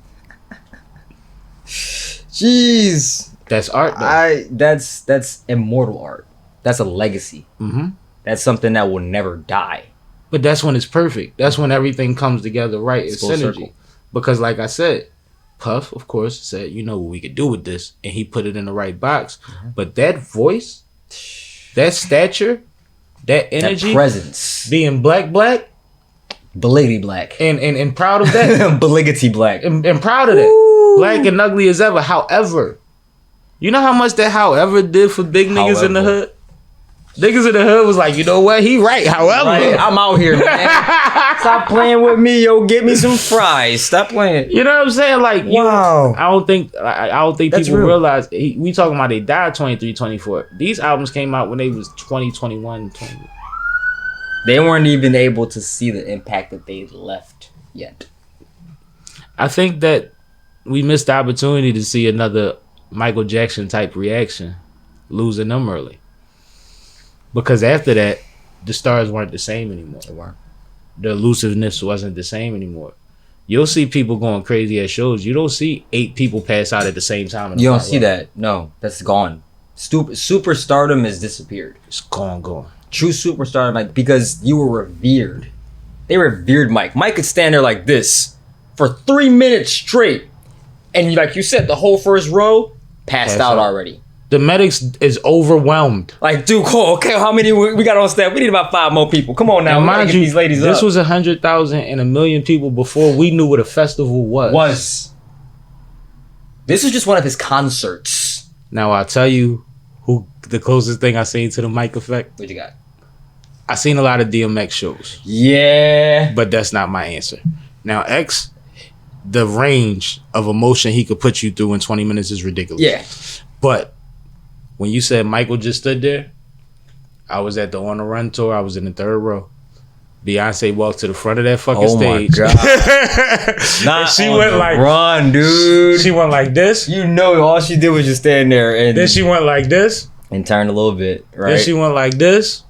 Jeez, that's art though. That's immortal art. That's a legacy. Mm-hmm. That's something that will never die. But that's when it's perfect. That's when everything comes together right. It's synergy. Circle. Because like I said, Puff, of course, said, you know what we could do with this, and he put it in the right box. Mm-hmm. But that voice, that stature, that energy, that presence, being black, Beligity black, and proud of that, Beligity black, and proud of that. Woo! Black and ugly as ever. However, you know how much that however did for big niggas in the hood? Niggas in the hood was like, you know what? He right. However, I'm out here, man. Stop playing with me, yo. Get me some fries. Stop playing. You know what I'm saying? Like, wow. I don't think that's people realize. We talking about they died 23, 24. These albums came out when they was 20, 21, 20. They weren't even able to see the impact that they left yet. I think that we missed the opportunity to see another Michael Jackson type reaction, losing them early. Because after that, the stars weren't the same anymore. They weren't. The elusiveness wasn't the same anymore. You'll see people going crazy at shows. You don't see 8 people pass out at the same time. You don't see that. No, that's gone. Superstardom has disappeared. It's gone. True superstardom, like, because you were revered. They revered Mike. Mike could stand there like this for 3 minutes straight. And like you said, the whole first row passed out already. The medics is overwhelmed. Like, dude, cool. Okay, how many we got on staff? We need about 5 more people. Come on now, and mind you, these ladies this up. was 100,000 and 1 million people before we knew what a festival was. This was just one of his concerts. Now I'll tell you who the closest thing I seen to the Mike effect. What you got? I seen a lot of DMX shows. Yeah, but that's not my answer. Now X, the range of emotion he could put you through in 20 minutes is ridiculous. Yeah, but when you said Michael just stood there, I was at the On the Run tour. I was in the 3rd row. Beyonce walked to the front of that fucking Oh my stage. God. Not And she on went the like run, dude. She went like this. You know, all she did was just stand there and Then she went like this. and turned a little bit, right? Then she went like this.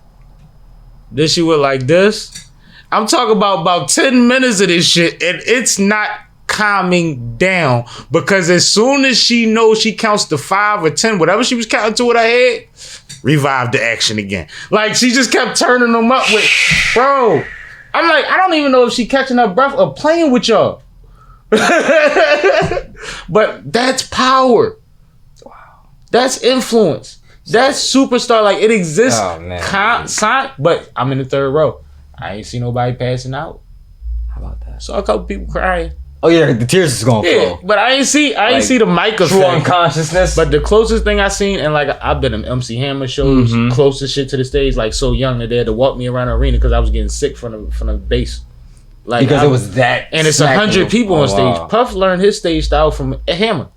Then she went like this. I'm talking about 10 minutes of this shit, and it's not calming down, because as soon as she knows she counts to 5 or 10, whatever she was counting to with her head, revive the action again. Like, she just kept turning them up with, bro. I'm like, I don't even know if she catching her breath or playing with y'all. But that's power. Wow. That's influence. That's superstar. Like, it exists. Oh, man. But I'm in the third row. I ain't see nobody passing out. How about that? Saw a couple people crying. Oh yeah, the tears is gonna Yeah, flow. but I ain't see the mic True effect. unconsciousness. But the closest thing I seen, and like I've been in MC Hammer shows, closest shit to the stage, like so young that they had to walk me around the arena because I was getting sick from the bass. Like, because it was that, and it's 100 people on stage. Wow. Puff learned his stage style from Hammer.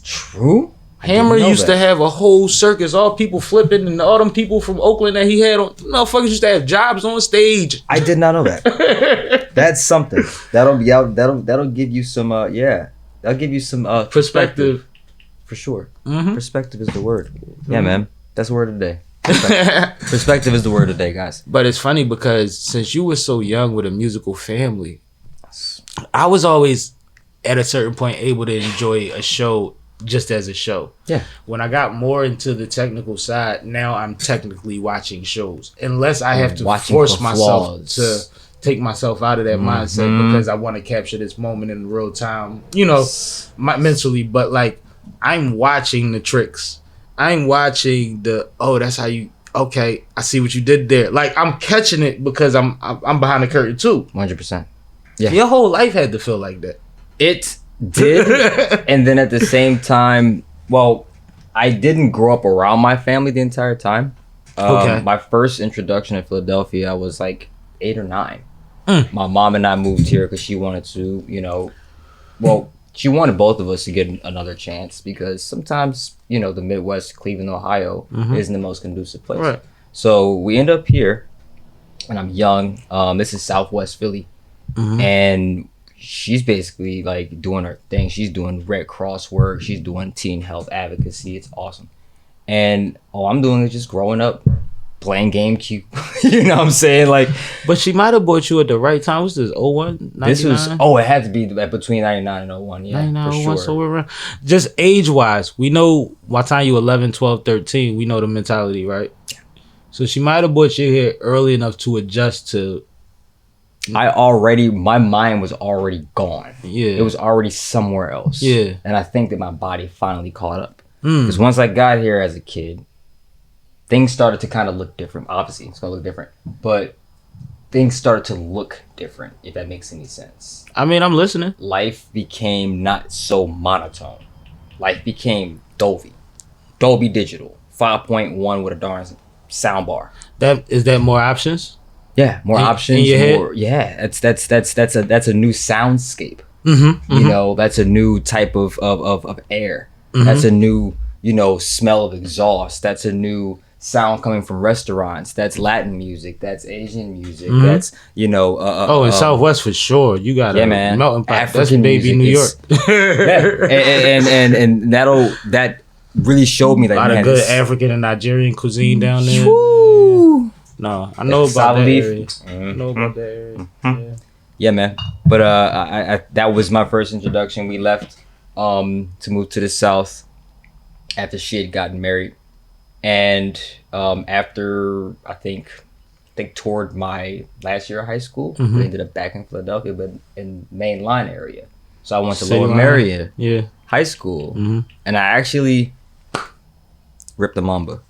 True. Hammer used to have a whole circus, all people flipping, and all them people from Oakland that he had on. Motherfuckers used to have jobs on stage. I did not know that. That's something. That'll be out. That'll give you some. That'll give you some Perspective. for sure. Mm-hmm. Perspective is the word. Yeah, man. That's the word of the day. Perspective is the word of the day, guys. But it's funny because since you were so young with a musical family, I was always at a certain point able to enjoy a show just as a show. Yeah. When I got more into the technical side, now I'm technically watching shows. Unless I have to force myself to take myself out of that mindset because I want to capture this moment in real time, mentally. But like, I'm watching the tricks. I'm watching that's how you, okay, I see what you did there. Like, I'm catching it because I'm behind the curtain too. 100%. Yeah. Your whole life had to feel like that. It did. And then at the same time, well, I didn't grow up around my family the entire time. Okay. My first introduction in Philadelphia, I was like 8 or 9. My mom and I moved here because she wanted to, she wanted both of us to get another chance because sometimes, the Midwest, Cleveland, Ohio, isn't the most conducive place. Right. So we end up here, and I'm young. This is Southwest Philly. And she's basically like doing her thing. She's doing Red Cross work. She's doing teen health advocacy. It's awesome. And all I'm doing is just growing up, playing GameCube. You know what I'm saying? Like, but she might have bought you at the right time. What's this, 01, 99? This was, it had to be between 99 and 01. Yeah, 99, for 01, sure. so we're around. Just age-wise, we know by the time you 11, 12, 13, we know the mentality, right? So she might have bought you here early enough to adjust to... my mind was already gone. Yeah. It was already somewhere else. Yeah. And I think that my body finally caught up. Because once I got here as a kid, things started to kind of look different. Obviously, it's going to look different. But things started to look different, if that makes any sense. I mean, I'm listening. Life became not so monotone. Life became Dolby Digital. 5.1 with a darn sound bar. Is that more options? Yeah, more options. In your head? More, yeah, that's a new soundscape. That's a new type of air. That's a new smell of exhaust. That's a new sound coming from restaurants. That's Latin music. That's Asian music. That's in Southwest for sure. You got a melting pot. That's baby music. New York. Yeah. and that really showed me that a lot of good African and Nigerian cuisine down there. Woo. No, I know about that area. I know about that area. Yeah, man. But I that was my first introduction. We left to move to the South after she had gotten married, and after I think toward my last year of high school, we ended up back in Philadelphia, but in main line area. So I went to Lower Merion High School, and I actually ripped the mamba.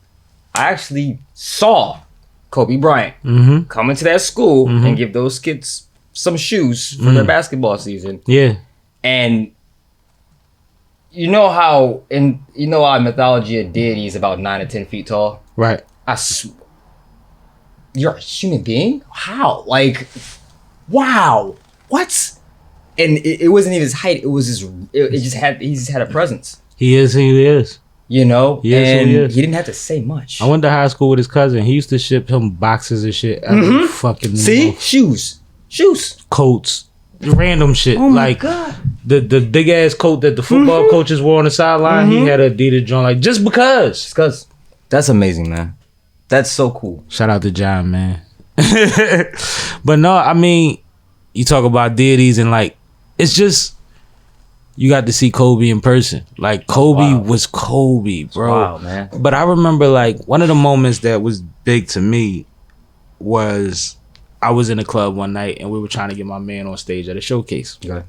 I actually saw Kobe Bryant come into that school and give those kids some shoes for their basketball season. Yeah. And you know how in mythology a deity is about 9 to 10 feet tall? Right. You're a human being? How? Like, wow. What? And it wasn't even his height. It was he just had a presence. He is who he is. You know, Yes, and he is. he didn't have to say much. I went to high school with his cousin. He used to ship him boxes of shit every fucking month. shoes, Coats, random shit. Oh my like God. the big ass coat that the football coaches wore on the sideline. He had a Adidas joint, like just because. Because that's amazing, man. That's so cool. Shout out to John, man. But no, I mean, you talk about deities and like, it's just, you got to see Kobe in person. Like Kobe was Kobe, bro. Wow, man. But I remember like one of the moments that was big to me was I was in a club one night and we were trying to get my man on stage at a showcase. Okay.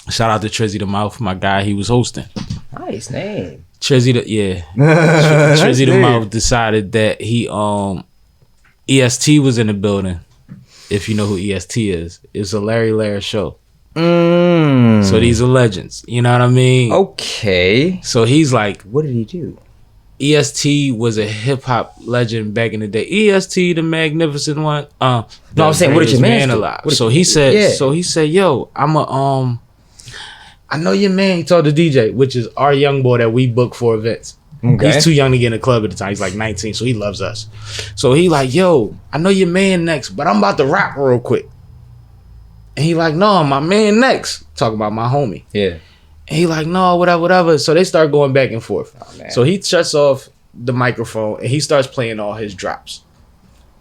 Shout out to Trizzy the Mouth, my guy. He was hosting. Nice name. Trizzy the Mouth decided that he EST was in the building. If you know who EST is, it's a Larry Lair show. So these are legends. You know what I mean? Okay. So he's like, What did he do? EST was a hip hop legend back in the day. EST, the magnificent one. No, I'm saying, what did your man do? alive? So he said, yo, I know your man. He told the DJ, which is our young boy that we book for events. Okay. He's too young to get in a club at the time. He's like 19, so he loves us. So he like, yo, I know your man next, but I'm about to rap real quick. And he like, no, my man next. Talking about my homie. Yeah. And he like, no, whatever. So they start going back and forth. Oh, So he shuts off the microphone and he starts playing all his drops.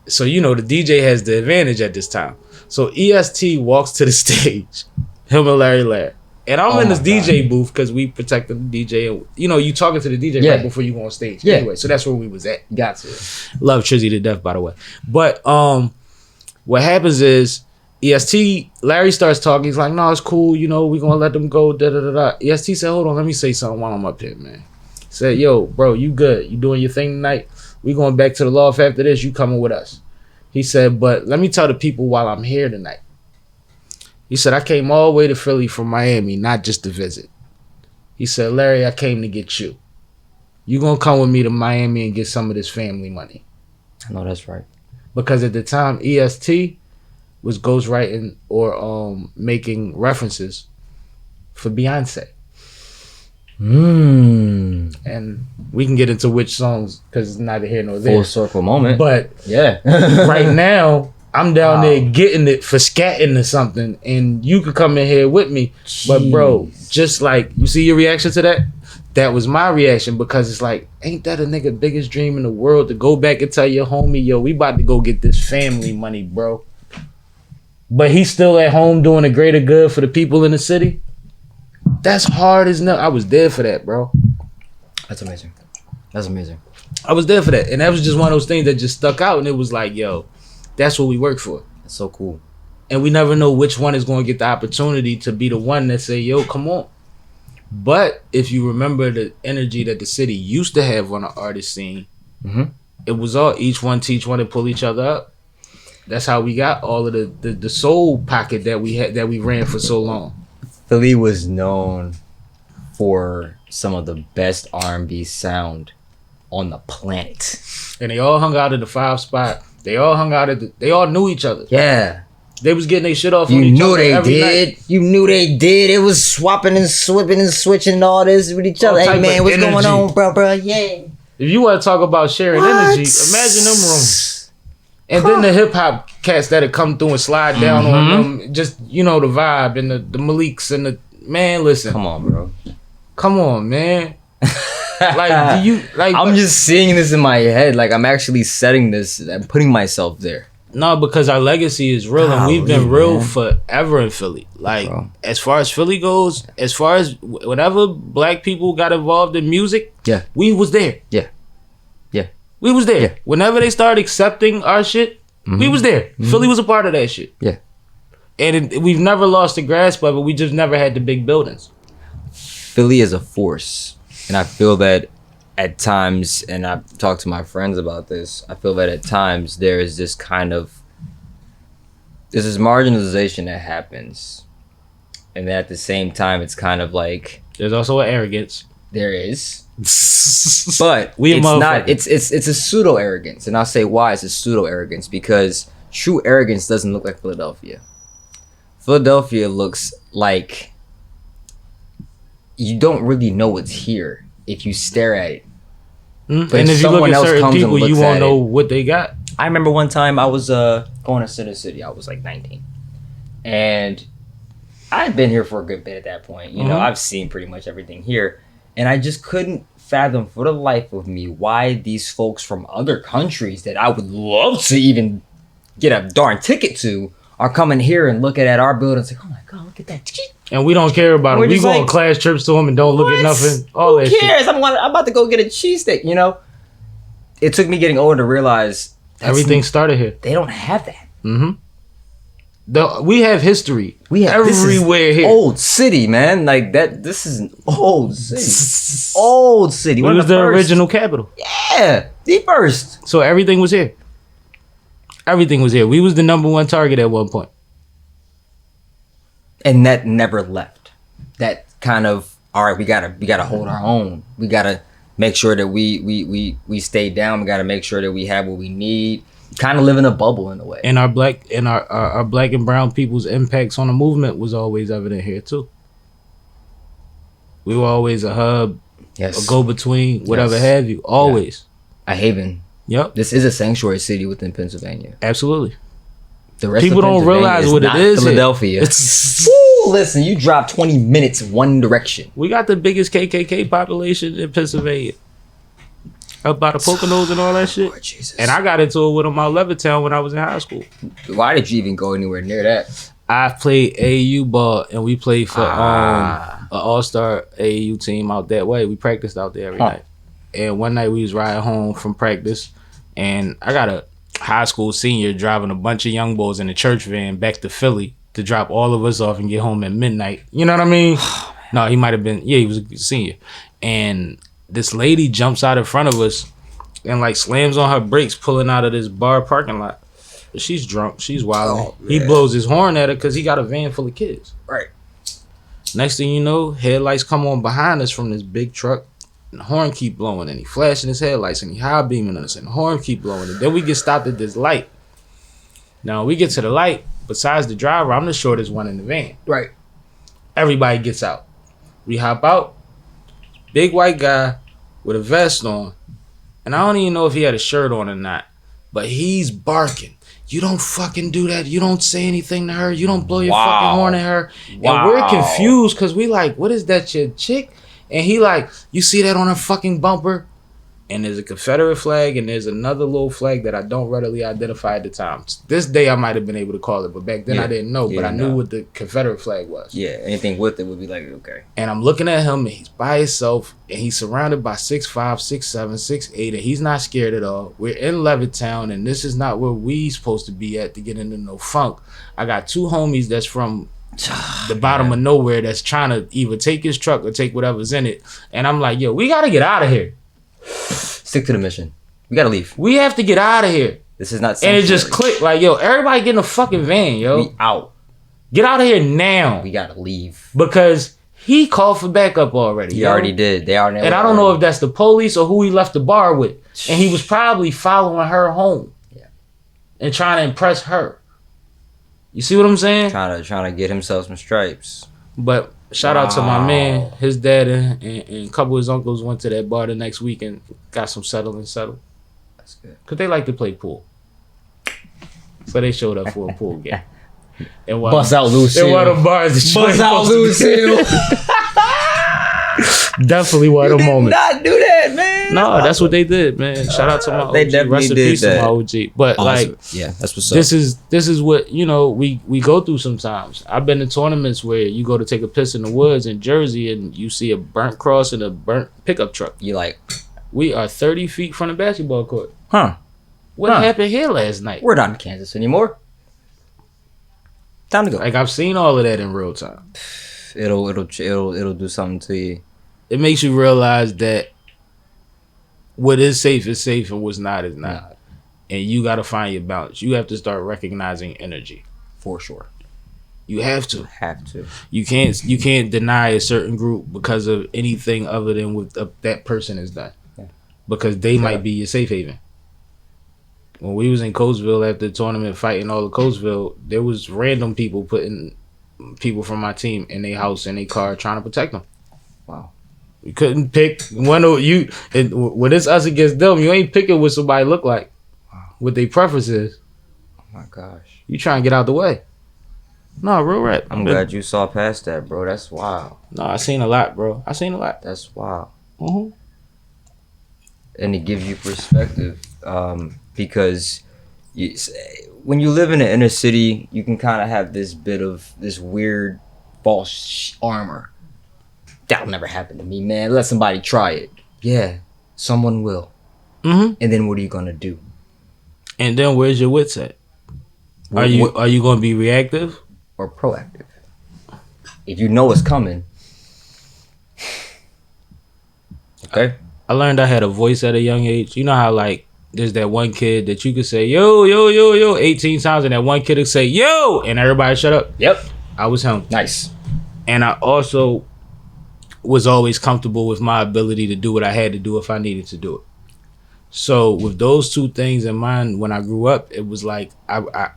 So, you know, the DJ has the advantage at this time. So EST walks to the stage, him and Larry Lair. And I'm in this DJ booth because we protected the DJ. And, you know, you talking to the DJ right before you go on stage. Yeah. Anyway, so that's where we was at. Got to. Love Trizzy to death, by the way. But what happens is EST, Larry starts talking. He's like, no, it's cool. You know, we're going to let them go. EST said, hold on, let me say something while I'm up here, man. He said, yo, bro, you good. You doing your thing tonight? We going back to the loft after this. You coming with us. He said, but let me tell the people while I'm here tonight. He said, I came all the way to Philly from Miami, not just to visit. He said, Larry, I came to get you. You going to come with me to Miami and get some of this family money. I know that's right. Because at the time, EST was ghostwriting or making references for Beyonce. And we can get into which songs because it's neither here nor there. Full circle moment. But yeah. right now, I'm down there getting it for scatting or something, and you could come in here with me. Jeez. But bro, just like, you see your reaction to that? That was my reaction because it's like, ain't that a nigga biggest dream in the world to go back and tell your homie, yo, we about to go get this family money, bro. But he's still at home doing a greater good for the people in the city? That's hard as no. I was there for that, bro. That's amazing. That's amazing. I was there for that. And that was just one of those things that just stuck out. And it was like, yo, that's what we work for. That's so cool. And we never know which one is going to get the opportunity to be the one that say, yo, come on. But if you remember the energy that the city used to have on the artist scene, it was all each one teach one and pull each other up. That's how we got all of the soul pocket that we had, that we ran for so long. Philly was known for some of the best R&B sound on the planet. And they all hung out at the 5 spot. They all hung out at they all knew each other. Yeah. They was getting their shit off You on each knew other they every did. night. You knew they did. It was swapping and swipping and switching and all this with each other. All Hey type man, of what's going energy. on, bro? Yeah. If you want to talk about sharing energy, imagine them rooms. And then the hip hop cats that'd come through and slide down on them. Just, you know, the vibe and the Maliks and the, man, listen. Come on, bro. Come on, man. Like, do you, like. I'm just seeing this in my head. Like, I'm actually setting this and putting myself there. No, because our legacy is real and we've been Golly, real man. forever in Philly. Like, Bro. as far as Philly goes, as far as whenever black people got involved in music, Yeah. we was there. Yeah. Yeah. We was there. Yeah. Whenever they started accepting our shit, we was there. Philly was a part of that shit. Yeah. And we've never lost the grasp of it. We just never had the big buildings. Philly is a force. And I feel that at times, and I've talked to my friends about this, I feel that at times there is this kind of, there's this marginalization that happens. And then at the same time, it's kind of like, There's also an arrogance. there is. But We a it's not, motherfucker. it's a pseudo arrogance. And I'll say why it's a pseudo arrogance, because true arrogance doesn't look like Philadelphia. Philadelphia looks like you don't really know what's here if you stare at it And if you look at certain people, you won't know what they got. I remember one time I was going to Center City. I was like 19, and I'd been here for a good bit at that point. You know, I've seen pretty much everything here, and I just couldn't fathom for the life of me why these folks from other countries that I would love to even get a darn ticket to are coming here and looking at our building and say, "Oh my God, look at that!" And we don't care about them. We go on class trips to them and don't look at nothing. All that shit. Who cares? I'm about to go get a cheesesteak. You know, it took me getting older to realize everything started here. They don't have that. We have history. We have everywhere here. Old city, man. Like that. This is an old city. Old city. It was the original capital. Yeah, the first. So everything was here. Everything was here. We was the #1 target at one point. And that never left. That kind of, all right, we gotta hold our own. We gotta make sure that we stay down. We gotta make sure that we have what we need. Kind of live in a bubble in a way. And our black and brown people's impacts on the movement was always evident here too. We were always a hub, a go-between, whatever have you. Always. Yeah. A haven. Yep. This is a sanctuary city within Pennsylvania. Absolutely. The rest people of don't realize what it is. Philadelphia. Woo, listen, you drive 20 minutes one direction. We got the biggest KKK population in Pennsylvania. Up by the Poconos and all that shit. Lord Jesus. And I got into it with them out Levittown when I was in high school. Why did you even go anywhere near that? I played AAU ball and we played for an all-star AAU team out that way. We practiced out there every night. And one night we was riding home from practice and I got a high school senior driving a bunch of young boys in a church van back to Philly to drop all of us off and get home at midnight. You know what I mean? No, he might have been, he was a senior. And this lady jumps out in front of us and like slams on her brakes pulling out of this bar parking lot. She's drunk. She's wild. He blows his horn at her because he got a van full of kids. Right. Next thing you know, headlights come on behind us from this big truck. And the horn keep blowing and he flashing his headlights and he high beaming us and the horn keep blowing. And then we get stopped at this light. Now we get to the light. Besides the driver, I'm the shortest one in the van. Right. Everybody gets out. We hop out. Big white guy with a vest on. And I don't even know if he had a shirt on or not. But he's barking. You don't fucking do that. You don't say anything to her. You don't blow your fucking horn at her. And we're confused because we like, what is that, your chick? And he like, you see that on her fucking bumper? And there's a Confederate flag and there's another little flag that I don't readily identify at the time. This day I might have been able to call it, but back then I didn't know. But I knew what the Confederate flag was. Yeah, anything with it would be like, okay. And I'm looking at him and he's by himself and he's surrounded by 6'5", 6'7", 6'8", and he's not scared at all. We're in Levittown and this is not where we supposed to be at to get into no funk. I got two homies that's from the bottom of nowhere that's trying to either take his truck or take whatever's in it. And I'm like, yo, we got to get out of here. Stick to the mission. We gotta leave. We have to get out of here. This is not sanctuary. And it just clicked like, yo, everybody get in a fucking van, yo. We out. Get out of here now. We gotta leave. Because he called for backup already. He already did. They already. And I don't know if that's the police or who he left the bar with. And he was probably following her home. Yeah. And trying to impress her. You see what I'm saying? Trying to get himself some stripes. But shout out to my man, his dad and a couple of his uncles went to that bar the next week and got some settled. That's good. Because they like to play pool. So they showed up for a pool game. And bust out Lucille. And one of the bars. Bust out Lucille. Definitely one of the moments. Not do that, man. No, that's what they did, man. Shout out to my OG. They definitely did that. To my OG. But like, yeah, that's what's up. This is what, you know, we go through sometimes. I've been to tournaments where you go to take a piss in the woods in Jersey and you see a burnt cross and a burnt pickup truck. You like, we are 30 feet from the basketball court. Huh? What happened here last night? We're not in Kansas anymore. Time to go. Like, I've seen all of that in real time. It'll do something to you. It makes you realize that what is safe and what's not is not. And you got to find your balance. You have to start recognizing energy. For sure. You have to. You can't deny a certain group because of anything other than what that person has done. Yeah. Because they might be your safe haven. When we was in Coatesville after the tournament fighting all of Coatesville, there was random people putting people from my team in their house, in their car, trying to protect them. Wow. You couldn't pick one of you. When it's us against them, you ain't picking what somebody look like, what they preference is. Oh my gosh. You trying to get out the way. No, real rap. I'm glad you saw past that, bro. That's wild. No, I seen a lot, bro. I seen a lot. That's wild. Mm-hmm. And it gives you perspective, because when you live in the inner city, you can kind of have this bit of this weird false armor. That'll never happen to me, man. Let somebody try it. Yeah, someone will. Mm-hmm. And then what are you gonna do? And then where's your wits at? Are you gonna be reactive or proactive? If you know it's coming, okay. I learned I had a voice at a young age. You know how like there's that one kid that you could say yo yo yo yo 18 times, and that one kid would say yo, and everybody shut up. Yep, I was him. Nice. And I also was always comfortable with my ability to do what I had to do if I needed to do it. So with those two things in mind, when I grew up, it was like I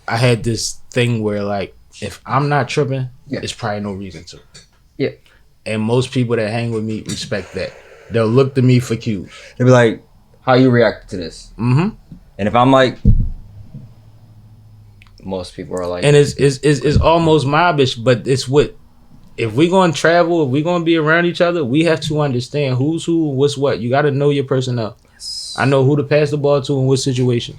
had this thing where like if I'm not tripping, it's probably no reason to. Yeah. And most people that hang with me respect that. They'll look to me for cues. They'll be like, "How you react to this?" Mm-hmm. And if I'm like, most people are like, and it's almost mobbish, but it's what. If we gonna travel, if we gonna be around each other, we have to understand who's who, what's what. You got to know your personnel. Yes. I know who to pass the ball to in what situations.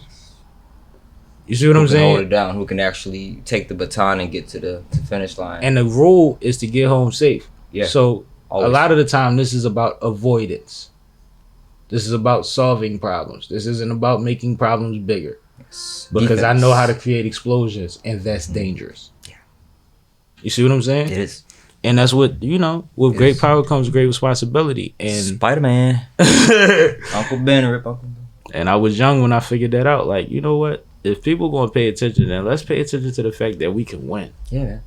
You see what I'm saying? Hold it down. Who can actually take the baton and get to the finish line? And the rule is to get home safe. Yeah. So always. A lot of the time, this is about avoidance. This is about solving problems. This isn't about making problems bigger. Yes. Because defense. I know how to create explosions, and that's dangerous. Yeah. You see what I'm saying? It is. And that's what, you know, with great power comes great responsibility. And Spider-Man. Uncle Ben, rip Uncle Ben. And I was young when I figured that out. Like, you know what? If people going to pay attention, then let's pay attention to the fact that we can win. Yeah.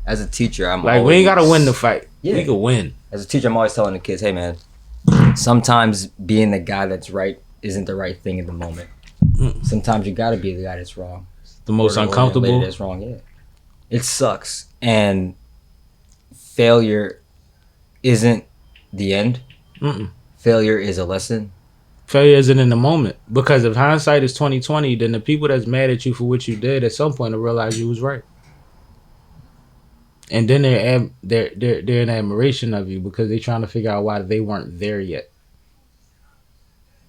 As a teacher, I'm like, always, we ain't got to win the fight. Yeah. We can win. As a teacher, I'm always telling the kids, hey, man, sometimes being the guy that's right isn't the right thing in the moment. Sometimes you got to be the guy that's wrong. The most uncomfortable. That's wrong, yeah. It sucks. And failure isn't the end. Mm-mm. Failure is a lesson. Failure isn't in the moment, because if hindsight is 20/20, then the people that's mad at you for what you did at some point will realize you was right, and then they're in admiration of you because they're trying to figure out why they weren't there yet,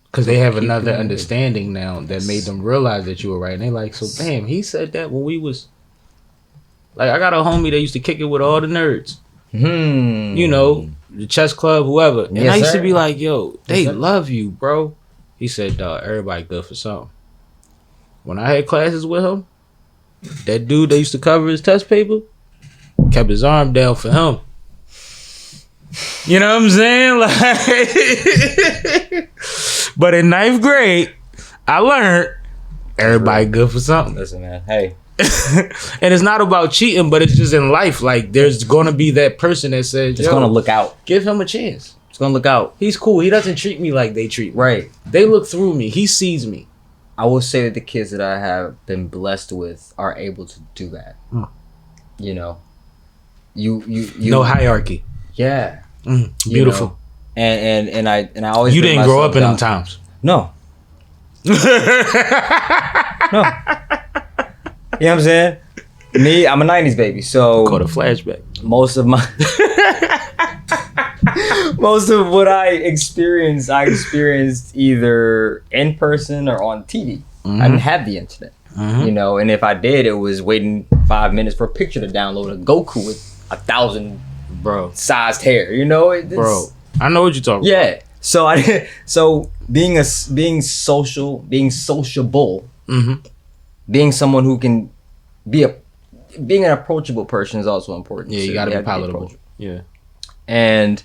because they have another understanding now that made them realize that you were right, and they like, so damn, he said that when we was like, I got a homie that used to kick it with all the nerds. You know, the chess club, whoever. And I used to be like, yo, they love you, bro. He said, dog, everybody good for something. When I had classes with him, that dude that used to cover his test paper kept his arm down for him. You know what I'm saying? Like, but in 9th grade, I learned everybody good for something. Listen, man, hey. And it's not about cheating, but it's just in life. Like, there's gonna be that person that says, it's gonna look out. Give him a chance. It's gonna look out. He's cool. He doesn't treat me like they treat me. Right. They look through me. He sees me. I will say that the kids that I have been blessed with are able to do that. You know, you no hierarchy. Yeah. Beautiful. You know? And I always. You didn't grow up in them times. No. No. You know what I'm saying? Me, I'm a 90s baby, so caught a flashback. Most of what I experienced either in person or on TV. I didn't have the internet, you know, and if I did, it was waiting 5 minutes for a picture to download a Goku with 1,000 sized hair, you know. Bro, I know what you're talking about. Yeah, so being sociable, being someone who can being an approachable person is also important. Yeah, you gotta be palatable. Yeah. And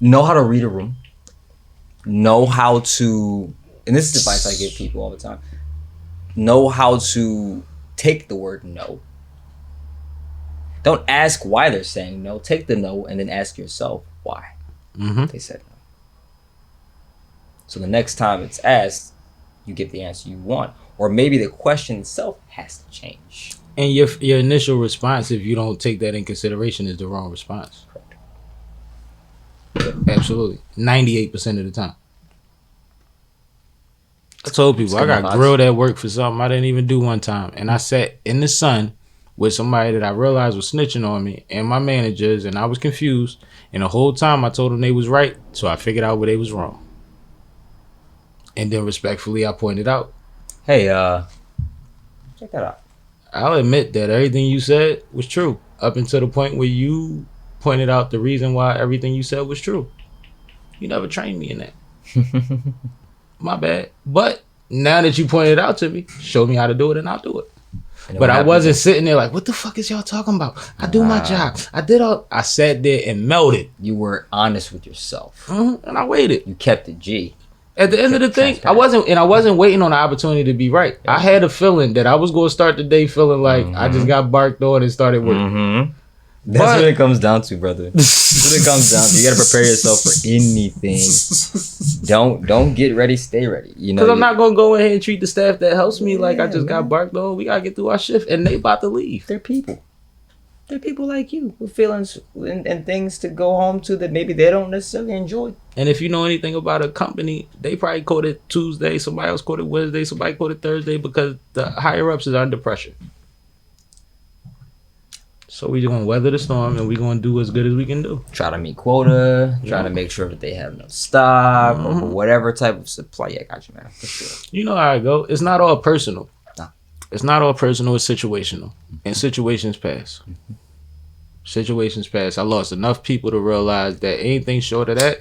know how to read a room. Know how to, and this is advice I give people all the time. Know how to take the word no. Don't ask why they're saying no. Take the no and then ask yourself why they said no. So the next time it's asked, you get the answer you want. Or maybe the question itself has to change. And your initial response, if you don't take that in consideration, is the wrong response. Correct. Absolutely. 98% of the time. I told people I got grilled at work for something I didn't even do one time. And I sat in the sun with somebody that I realized was snitching on me and my managers, and I was confused. And the whole time I told them they was right, so I figured out where they was wrong. And then respectfully I pointed out. Hey, check that out. I'll admit that everything you said was true up until the point where you pointed out the reason why everything you said was true. You never trained me in that. My bad. But now that you pointed it out to me, show me how to do it and I'll do it. But I wasn't sitting there like, what the fuck is y'all talking about? I do my job. I sat there and melted. You were honest with yourself. And I waited. You kept it G. At the end of the thing, I wasn't waiting on the opportunity to be right. I had a feeling that I was going to start the day feeling like I just got barked on and started working. That's what it comes down to, brother. That's what it comes down to. You gotta prepare yourself for anything. Don't get ready, stay ready. You know, because I'm not gonna go ahead and treat the staff that helps me like I just got barked on. We gotta get through our shift, and they about to leave. They're people. They're people like you with feelings and things to go home to that maybe they don't necessarily enjoy. And if you know anything about a company, they probably quoted Tuesday, somebody else quoted Wednesday, somebody quoted Thursday, because the higher ups is under pressure. So we're going to weather the storm and we're going to do as good as we can do. Try to meet quota, try to make sure that they have enough stock or whatever type of supply. Yeah, got you, man. For sure. You know how it go. It's not all personal. No. It's not all personal. It's situational. And situations pass. Situations pass. I lost enough people to realize that anything short of that,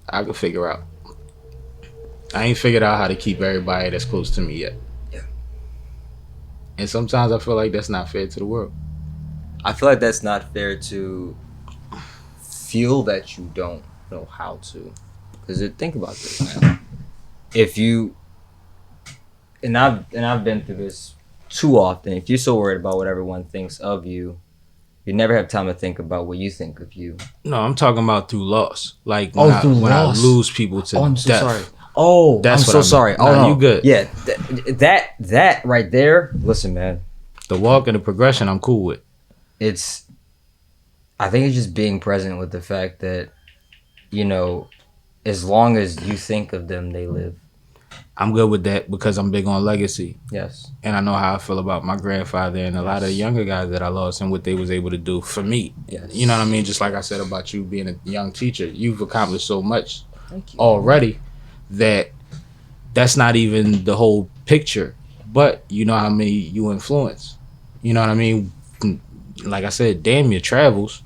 I could figure out. I ain't figured out how to keep everybody that's close to me yet. Yeah. And sometimes I feel like that's not fair to the world. I feel like that's not fair to feel that you don't know how to. Because think about this, man. If you, and I've been through this too often. If you're so worried about what everyone thinks of you, you never have time to think about what you think of you. No, I'm talking about through loss. Like when I lose people to I'm so death. sorry. Oh, that's I'm so sorry. Oh, no, no. You good? Yeah, that right there. Listen, man. The walk and the progression, I'm cool with. I think it's just being present with the fact that, you know, as long as you think of them, they live. I'm good with that because I'm big on legacy. Yes. And I know how I feel about my grandfather and a lot of the younger guys that I lost and what they was able to do for me. Yes. You know what I mean? Just like I said about you being a young teacher, you've accomplished so much already that that's not even the whole picture. But you know how many you influence. You know what I mean? Like I said, damn your travels,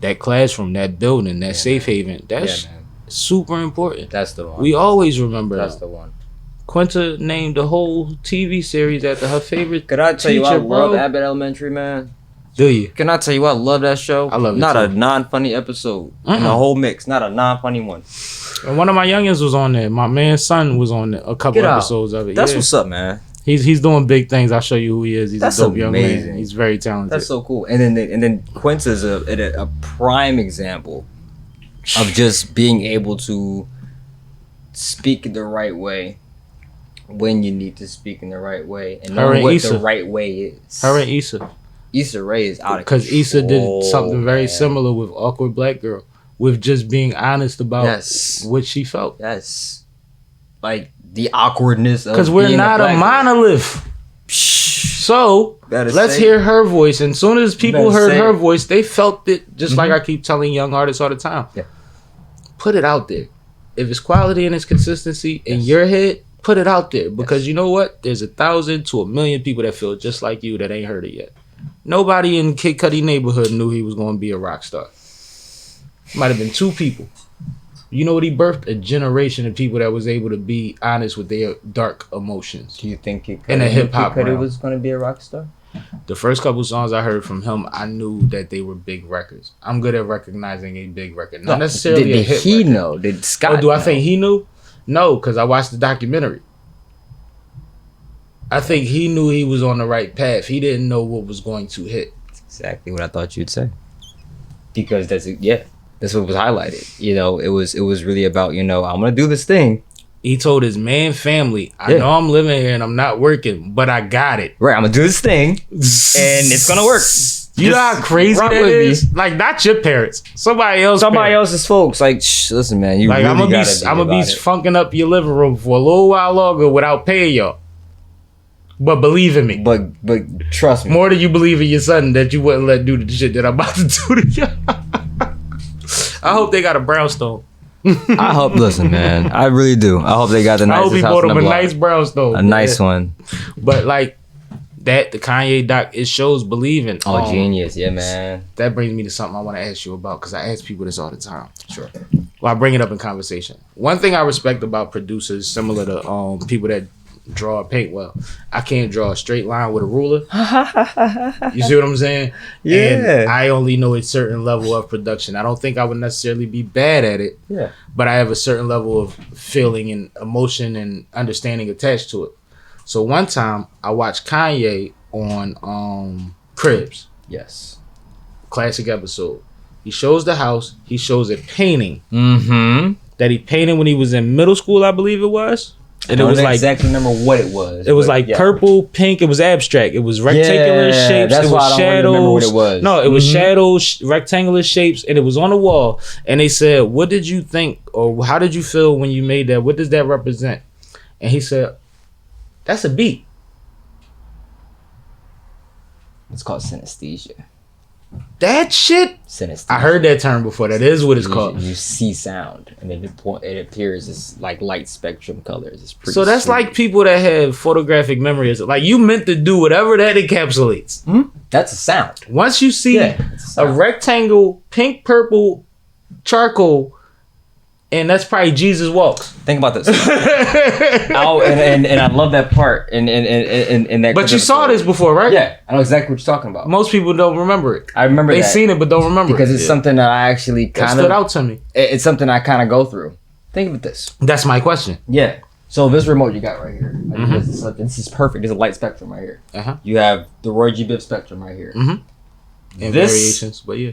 that classroom, that building, that safe haven, that's super important. That's the one. We always remember that's the one. Quinta named the whole TV series after her favorite Could I tell you I teacher, love Abbott Elementary, man? Do you? Can I tell you I love that show? I love it Not too. a non-funny episode in the whole mix. Not a non-funny one. And one of my youngins was on there. My man's son was on there, a couple episodes of it. That's what's up, man. He's doing big things. I'll show you who he is. He's That's a dope young amazing. man. He's very talented. That's so cool. And then Quinta's a prime example of just being able to speak the right way when you need to speak in the right way and knowing what the right way is. Her and Issa. Issa Rae is out of because Issa did something very man. similar with Awkward Black Girl, with just being honest about what she felt. Yes. Like the awkwardness of because we're not a monolith. So let's hear her voice. And as soon as people heard her voice, they felt it. Just like I keep telling young artists all the time. Yeah. Put it out there. If it's quality and it's consistency in your head, put it out there. Because you know what? There's 1,000 to 1,000,000 people that feel just like you that ain't heard it yet. Nobody in Kid Cudi neighborhood knew he was going to be a rock star. Might have been 2 people. You know what he birthed? A generation of people that was able to be honest with their dark emotions. Do you think Kid Cudi was going to be a rock star? The first couple songs I heard from him, I knew that they were big records. I'm good at recognizing a big record. Not necessarily a hit record. Did he know? Did Scott know? I think he knew? No, because I watched the documentary. I think he knew he was on the right path. He didn't know what was going to hit. That's exactly what I thought you'd say. Because that's what was highlighted. You know, it was really about, you know, I'm gonna do this thing. He told his man family, I know I'm living here and I'm not working, but I got it. Right, I'm gonna do this thing and it's gonna work. You know how crazy that is? Like, not your parents. Somebody else's folks. Like, listen, man. You like, really I'm gonna be funking up your living room for a little while longer without paying y'all. But believe in me. But trust me. More than you believe in your son that you wouldn't let do the shit that I'm about to do to you. I hope they got a brownstone. I hope. Listen, man. I really do. I hope they got the nicest house. I hope he bought them a nice brownstone. A nice one. But like that, the Kanye doc, it shows believing. Oh, genius. Yeah, man. That brings me to something I want to ask you about, because I ask people this all the time. Sure. Well, I bring it up in conversation. One thing I respect about producers, similar to people that draw or paint well, I can't draw a straight line with a ruler. You see what I'm saying? Yeah. And I only know a certain level of production. I don't think I would necessarily be bad at it. Yeah. But I have a certain level of feeling and emotion and understanding attached to it. So one time I watched Kanye on Cribs. Yes. Classic episode. He shows the house. He shows a painting that he painted when he was in middle school, I believe it was. And I it was like exactly remember what it was. It was like purple, pink. It was abstract. It was rectangular shapes. That's it why was I don't shadows. remember what it was. No, it was shadows, rectangular shapes, and it was on the wall. And they said, "What did you think, or how did you feel when you made that? What does that represent?" And he said, "That's a beat." It's called synesthesia. That shit. Synesthesia. I heard that term before. That is what it's called. You see sound, and it appears as like light spectrum colors. It's pretty. So that's sweet. like people that have photographic memory. Like, you meant to do whatever that encapsulates. That's a sound. Once you see a rectangle, pink, purple, charcoal, and that's probably Jesus walks. Think about this. and I love that part. And that. But you saw this before, right? Yeah, I know exactly what you're talking about. Most people don't remember it. I remember They've that. seen it, but don't remember because it. it's something that I actually kind of stood out to me. It's something I kind of go through. Think of this. That's my question. Yeah. So this remote you got right here. This is perfect. There's a light spectrum right here. You have the Roy G. Biv spectrum right here. And variations, but yeah.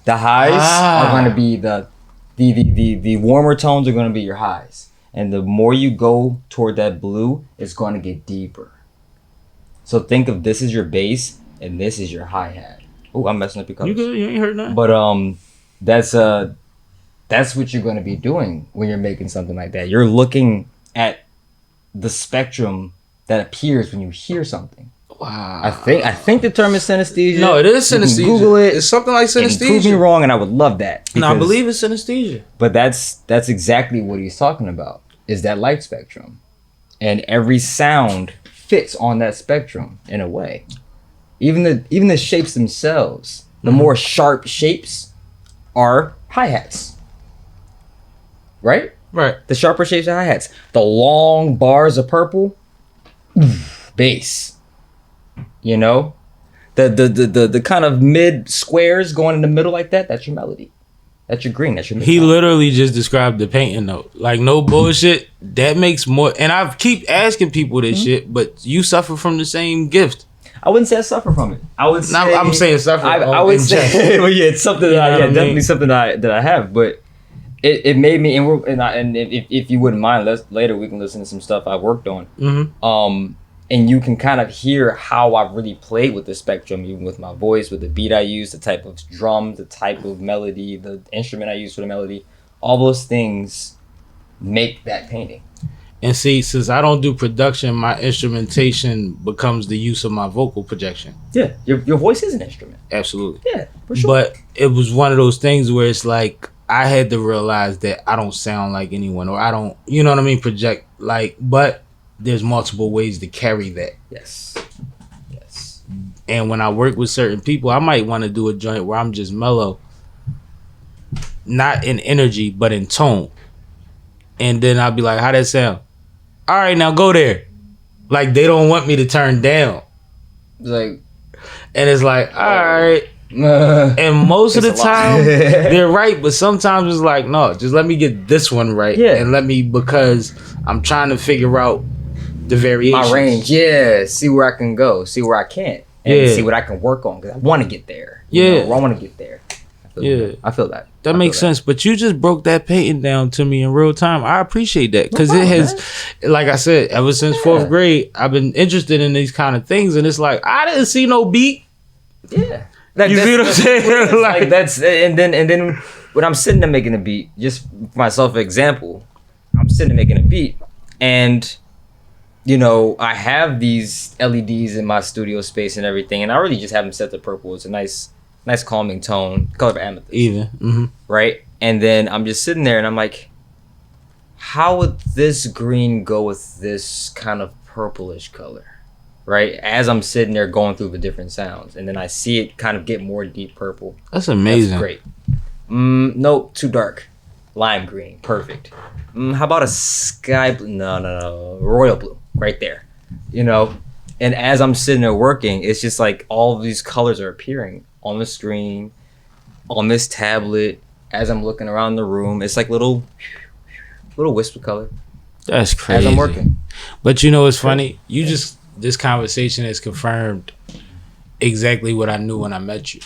The highs are going to be the warmer tones are going to be your highs, and the more you go toward that blue, it's going to get deeper. So think of this as your bass, and this is your hi hat. Oh, I'm messing up your colors. You good? You ain't heard nothing. But that's what you're going to be doing when you're making something like that. You're looking at the spectrum that appears when you hear something. Wow. I think the term is synesthesia. No, it is synesthesia. You can Google it. It's something like synesthesia. And prove me wrong, and I would love that. No, I believe it's synesthesia. But that's exactly what he's talking about. Is that light spectrum, and every sound fits on that spectrum in a way. Even the shapes themselves. The more sharp shapes are hi-hats. Right? Right. The sharper shapes are hi-hats. The long bars of purple, bass. You know, the kind of mid squares going in the middle like that, that's your melody. That's your green. That's your He literally just described the painting though. Like, no bullshit. That makes more. And I keep asking people this shit, but you suffer from the same gift. I wouldn't say I suffer from it. I would say I'm saying suffer. I would say well, yeah, it's something that definitely something that I have, but it made me and if you wouldn't mind, later we can listen to some stuff I worked on. And you can kind of hear how I've really played with the spectrum, even with my voice, with the beat I use, the type of drum, the type of melody, the instrument I use for the melody. All those things make that painting. And see, since I don't do production, my instrumentation becomes the use of my vocal projection. Yeah, your voice is an instrument. Absolutely. Yeah, for sure. But it was one of those things where it's like, I had to realize that I don't sound like anyone, or I don't, you know what I mean, project like, but there's multiple ways to carry that. Yes. And when I work with certain people, I might want to do a joint where I'm just mellow, not in energy, but in tone. And then I'll be like, how that sound? All right, now go there. Like, they don't want me to turn down. It's like, and it's like, all right. And most of the time, they're right. But sometimes it's like, no, just let me get this one right. Yeah. And because I'm trying to figure out the variations. My range, yeah. See where I can go. See where I can't. And see what I can work on. Because I want to get there. You know, I want to get there. I feel that. That makes sense. But you just broke that painting down to me in real time. I appreciate that because it has, like I said, ever since 4th grade, I've been interested in these kind of things, and it's like I didn't see no beat. Yeah, you see what I'm saying? Like that's and then when I'm sitting there making a beat, just for myself, example, I'm sitting there making a beat, and you know I have these LEDs in my studio space and everything, and I really just have them set to purple. It's a nice calming tone, color of amethyst. Even. Right? And then I'm just sitting there and I'm like, how would this green go with this kind of purplish color? Right? As I'm sitting there going through the different sounds. And then I see it kind of get more deep purple. That's amazing. That's great. Nope, too dark. Lime green. Perfect. How about a sky blue? No. Royal blue. Right there. You know? And as I'm sitting there working, it's just like all of these colors are appearing on the screen, on this tablet, as I'm looking around the room. It's like little wisp of color. That's crazy. As I'm working. But you know what's funny? This conversation has confirmed exactly what I knew when I met you.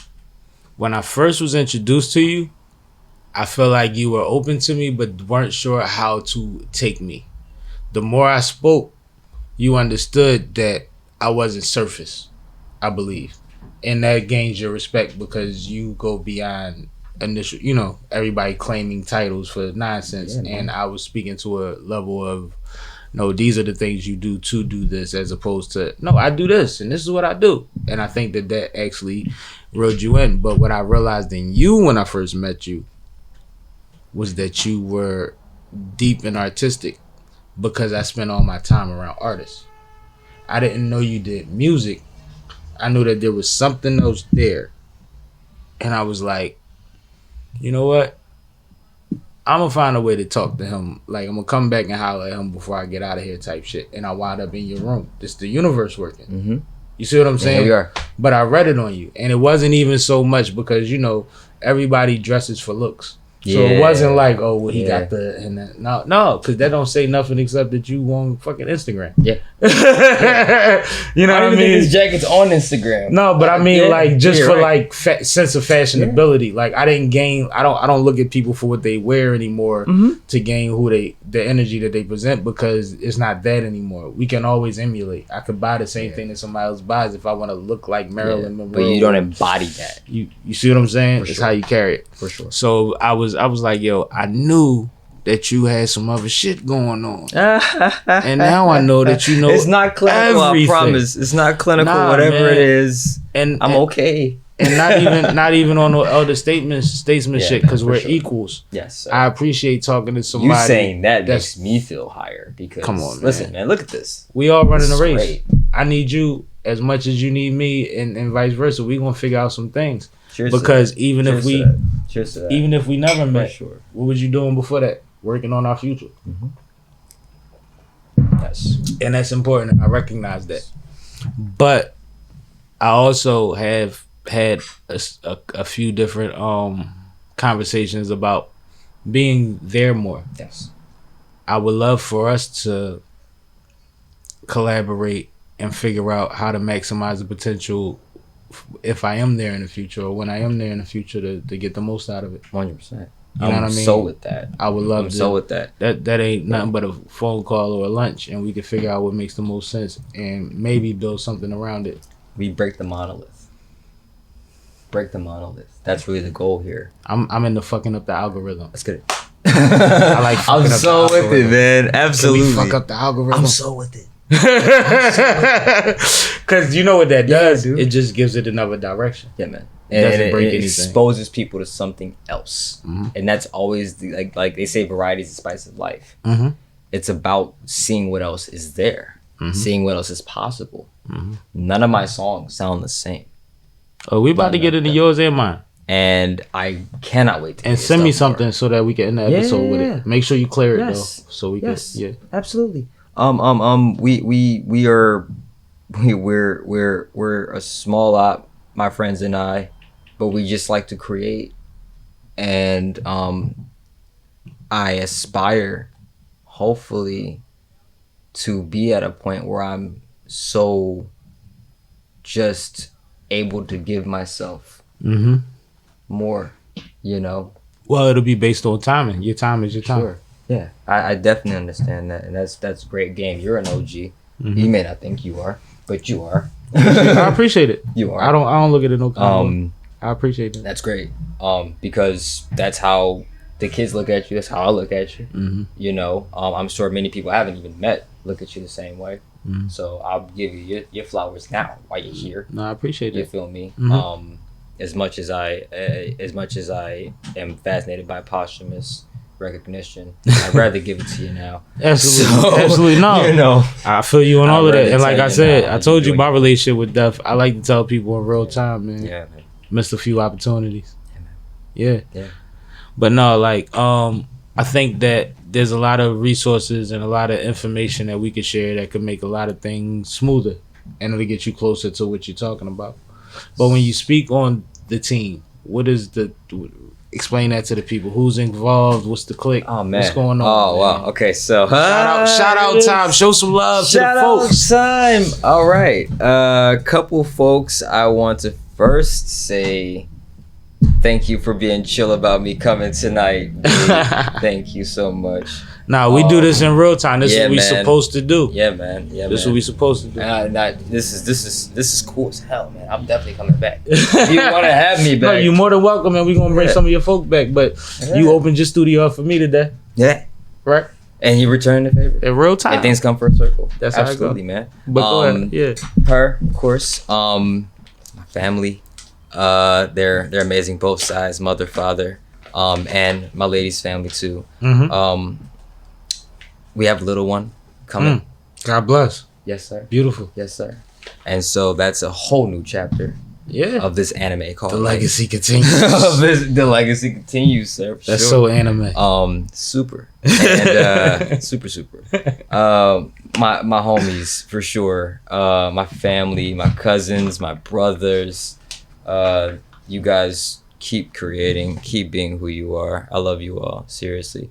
When I first was introduced to you, I felt like you were open to me but weren't sure how to take me. The more I spoke, you understood that I wasn't surface, I believe. And that gains your respect because you go beyond initial, you know, everybody claiming titles for nonsense. Yeah, and I was speaking to a level of, no, these are the things you do to do this, as opposed to, no, I do this and this is what I do. And I think that actually reeled you in. But what I realized in you when I first met you was that you were deep and artistic because I spent all my time around artists. I didn't know you did music. I knew that there was something else there. And I was like, you know what? I'm going to find a way to talk to him. Like, I'm going to come back and holler at him before I get out of here type shit. And I wound up in your room. It's the universe working. Mm-hmm. You see what I'm saying? Yeah, we are. But I read it on you. And it wasn't even so much because, you know, everybody dresses for looks. So it wasn't like, oh, well, he got the, and that. No, because that don't say nothing except that you on fucking Instagram. Yeah. You know what I mean? This jacket's on Instagram. No, but I mean, like, just for like sense of fashionability. Like, I didn't gain. I don't look at people for what they wear anymore to gain the energy that they present, because it's not that anymore. We can always emulate. I could buy the same thing that somebody else buys if I want to look like Marilyn Monroe. But you don't embody that. You see what I'm saying? It's how you carry it. For sure. So I was like, yo, I knew that you had some other shit going on. And now I know that you know it's not clinical, everything. I promise. It's not clinical, whatever man. It is. And I'm okay. And not even on no elder statesman shit, because we're equals. Yes. Sir. I appreciate talking to somebody. You saying that makes me feel higher, because come on, man. Listen, man, look at this. We all running a race. Great. I need you as much as you need me, and vice versa. We gonna figure out some things. Cheers because even Cheers if we never met, sure. What was you doing before that? Working on our future. Yes. And that's important. I recognize that. But I also have had a few different conversations about being there more. Yes. I would love for us to collaborate and figure out how to maximize the potential if I am there in the future, or when I am there in the future, to get the most out of it. 100%. You know what I mean? So with that. I would love to. So with that. That ain't nothing but a phone call or a lunch, and we can figure out what makes the most sense and maybe build something around it. We break the monolith. Break the monolith. That's really the goal here. I'm into fucking up the algorithm. Let's get it. I like fucking I'm up so the with it, algorithm. man. Absolutely. Can we fuck up the algorithm? I'm so with it. Because you know what that does? Dude. It just gives it another direction. Yeah, man. It doesn't And break it anything. exposes people to something else. And that's always like they say, variety is the spice of life. It's about seeing what else is there, seeing what else is possible. None of my songs sound the same. Oh, we about to get into yours and mine. And I cannot wait to and send me something so that we can end the episode with it. Make sure you clear it though, so we can. Yeah, absolutely. We're a small lot, my friends and I, but we just like to create, and I aspire, hopefully, to be at a point where I'm so just able to give myself more you know. Well, it'll be based on timing. Your time is your time. Sure. Yeah, I definitely understand that, and that's great game. You're an OG. You may not think you are, but you are. I appreciate it. You are. I don't look at it no kind of way. I appreciate it. That's great. Because that's how the kids look at you. That's how I look at you. You know, I'm sure many people I haven't even met look at you the same way. So I'll give you your flowers now while you're here. No, I appreciate it. You feel me? As much as I am fascinated by posthumous recognition, I'd rather give it to you now. Absolutely no. You know, I feel you on all of that. And like I said, I told you my it. relationship with death. I like to tell people in real time, man. Yeah, man. Missed a few opportunities. Yeah. But no, like I think that there's a lot of resources and a lot of information that we could share that could make a lot of things smoother and it'll get you closer to what you're talking about. But when you speak on the team, what is explain that to the people. Who's involved? What's the click? Oh man, what's going on? Oh man? wow. Okay, so shout out time. Show some love to the folks. Time. All right, couple folks. I want to first say thank you for being chill about me coming tonight. Dude. Thank you so much. Nah, we do this in real time. This is what we man. supposed to do. Yeah, man. Yeah, this is what we supposed to do. This is cool as hell, man. I'm definitely coming back. If you want to have me back, No, you're more than welcome, and we're gonna bring some of your folk back. But you opened your studio up for me today. Yeah. Right. And you returned the favor. In real time. And things come for a circle. That's absolutely, how it man. But go ahead. Yeah. Her, of course. My family. They're amazing, both sides, mother, father, and my lady's family too. We have a little one coming. God bless. Yes, sir. Beautiful. Yes, sir. And so that's a whole new chapter. Yeah. Of this anime called The Legacy Continues. The Legacy Continues, sir. That's sure. So anime. Super. And super. My homies for sure. My family, my cousins, my brothers. You guys keep creating, keep being who you are. I love you all, seriously.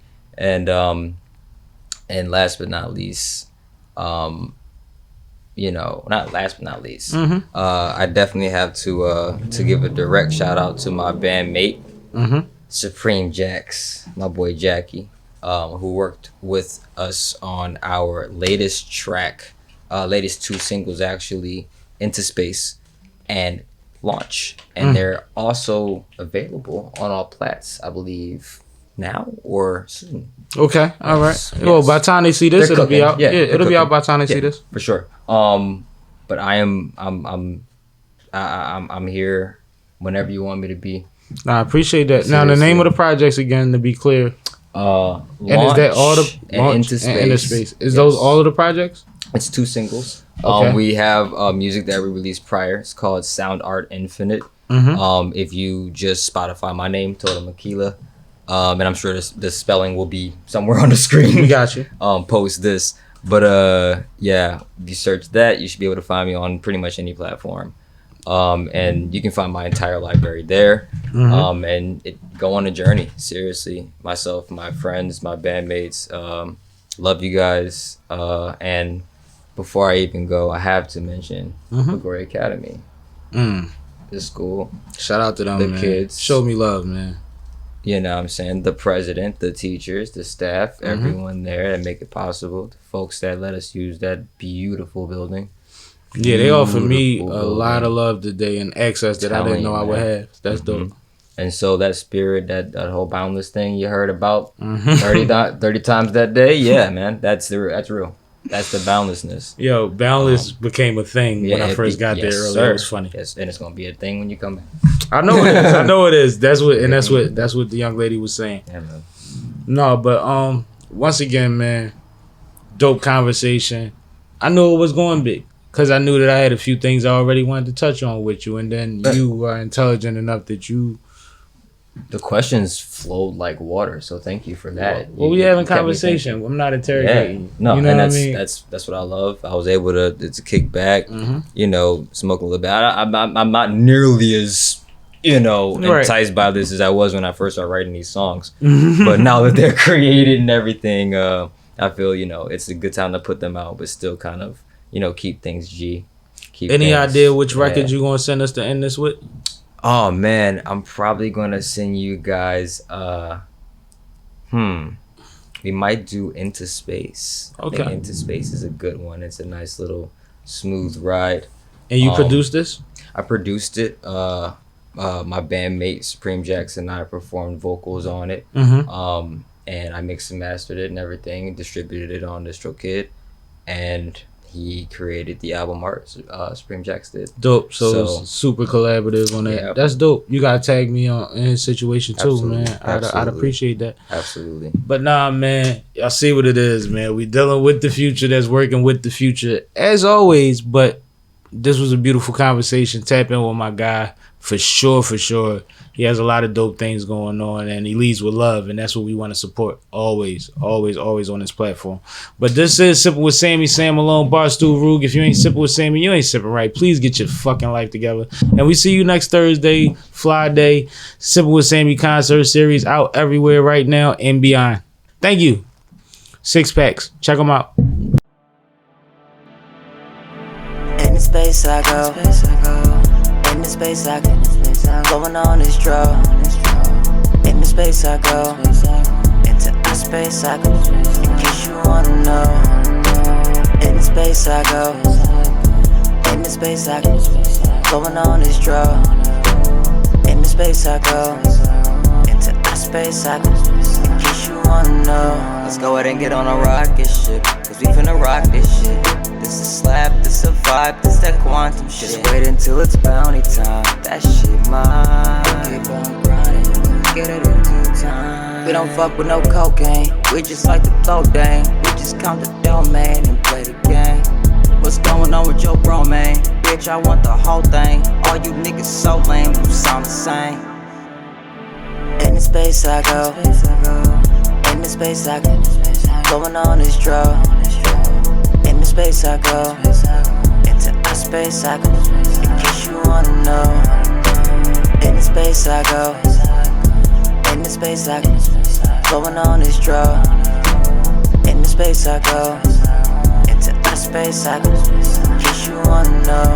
And last but not least, not last but not least, I definitely have to give a direct shout out to my bandmate, Supreme Jax, my boy Jackie, who worked with us on our latest track, latest 2 singles actually, Into Space and Launch, and they're also available on all plats, I believe, now or soon. Okay, all right. Yes. Well, by the time they see this, it'll be out. Yeah, it'll be out by the time they see this for sure. But I'm here whenever you want me to be. Nah, I appreciate that. Seriously. Now, the name of the projects again, to be clear. Launch and is that all the and Into Space? And Into Space. Is those all of the projects? It's 2 singles. Okay. We have music that we released prior. It's called Sound Art Infinite. If you just Spotify my name, Totem Aquila, and I'm sure the spelling will be somewhere on the screen. We got you. Post this, but if you search that, you should be able to find me on pretty much any platform. And you can find my entire library there. And go on a journey. Seriously, myself, my friends, my bandmates. Love you guys. And before I even go, I have to mention McGrory Academy. The school. Shout out to them, the man. kids. Show me love, man. You know what I'm saying? The president, the teachers, the staff, everyone there that make it possible. The folks that let us use that beautiful building. Yeah, they offered me a lot of love today and access that I didn't know I would have. That's dope. And so that spirit, that whole boundless thing you heard about 30 times that day, yeah, man, that's real. That's the boundlessness. Yo, boundless became a thing when I first got there earlier. Sir. It was funny. Yes, and it's gonna be a thing when you come back. I know it is. I know it is. That's what the young lady was saying. Yeah, man. No, but once again, man, dope conversation. I knew it was going big because I knew that I had a few things I already wanted to touch on with you, and then you are intelligent enough that you. The questions flowed like water, so thank you for that. Well, we having conversation. I'm not interrogating. Yeah. No, you know and what I mean? that's what I love. I was able to kick back, smoke a little bit. I'm not nearly as enticed by this as I was when I first started writing these songs. But now that they're created and everything, I feel it's a good time to put them out, but still kind of keep things G. Any idea which record you gonna send us to end this with? Oh man, I'm probably gonna send you guys. We might do Into Space. I think Okay. Into Space is a good one. It's a nice little smooth ride. And you produced this? I produced it. My bandmate Supreme Jackson and I performed vocals on it. Mm-hmm. And I mixed and mastered it and everything, and distributed it on DistroKid, and he created the album art. Supreme Jackson did. Dope. So it's super collaborative on that. Yeah. That's dope. You gotta tag me in his situation too, Absolutely. man. I'd Absolutely. appreciate that. Absolutely. But nah, man, y'all see what it is, man. We dealing with the future that's working with the future as always. But this was a beautiful conversation. Tap in with my guy for sure, for sure. He has a lot of dope things going on, and he leads with love, and that's what we want to support always, always, always on this platform. But this is Sippin' with Sammie, Sam Malone, Barstool, Rug. If you ain't sipping with Sammie, you ain't sipping right. Please get your fucking life together. And we see you next Thursday, Fly Day, Sippin' with Sammie concert series out everywhere right now and beyond. Thank you. 6 packs. Check them out. In the space I go. In the space I go. Going on this draw. In the space I go. Into our space I go. In case you wanna know. In the space I go. In the space I go. Going on this draw. In the space I go. Into our space I go. In case you wanna know. Let's go ahead and get on a rocket ship, cause we finna rock this shit. This a slap, this a vibe, this that quantum shit. Just wait until it's bounty time, that shit mine. Keep on grinding, get it in due time. We don't fuck with no cocaine, we just like to throw dang. We just count the domain and play the game. What's going on with your bro, man? Bitch, I want the whole thing. All you niggas so lame, you sound the same. In the space I go. In the space I go. Going on this draw. In the space I go. Into our space I go. In case you wanna know. In the space I go. In the space I go. Going on this draw. In the space I go. Into our space I go. In case you wanna know.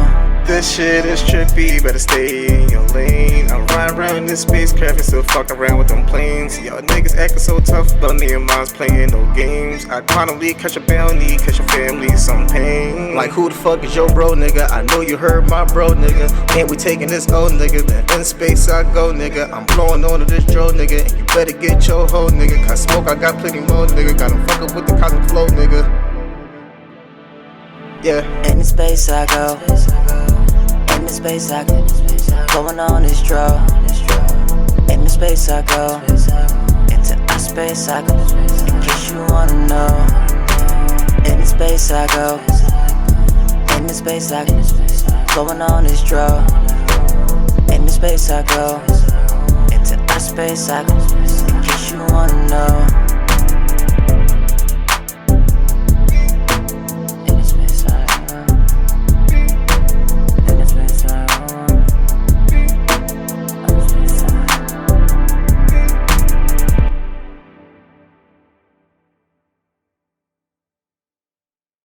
This shit is trippy, better stay in your lane. I'm riding around this spacecraft and still fucking around with them planes. Y'all niggas acting so tough, but me and mom's playing no games. I finally catch a bounty, catch your family some pain. Like who the fuck is your bro, nigga? I know you heard my bro, nigga. Ain't we taking this old nigga? Then in space I go, nigga. I'm blowing on to this dro, nigga. And you better get your hoe, nigga. Cause smoke I got plenty more, nigga. Gotta fuck up with the cosmic flow, nigga. Yeah. In the space I go. In the space I go. Going on this draw. In the space I go. Into our space I go. In case you wanna know. In the space I go. In the space I go. Going on this draw. In the space I go. Into our space I go. In case you wanna know.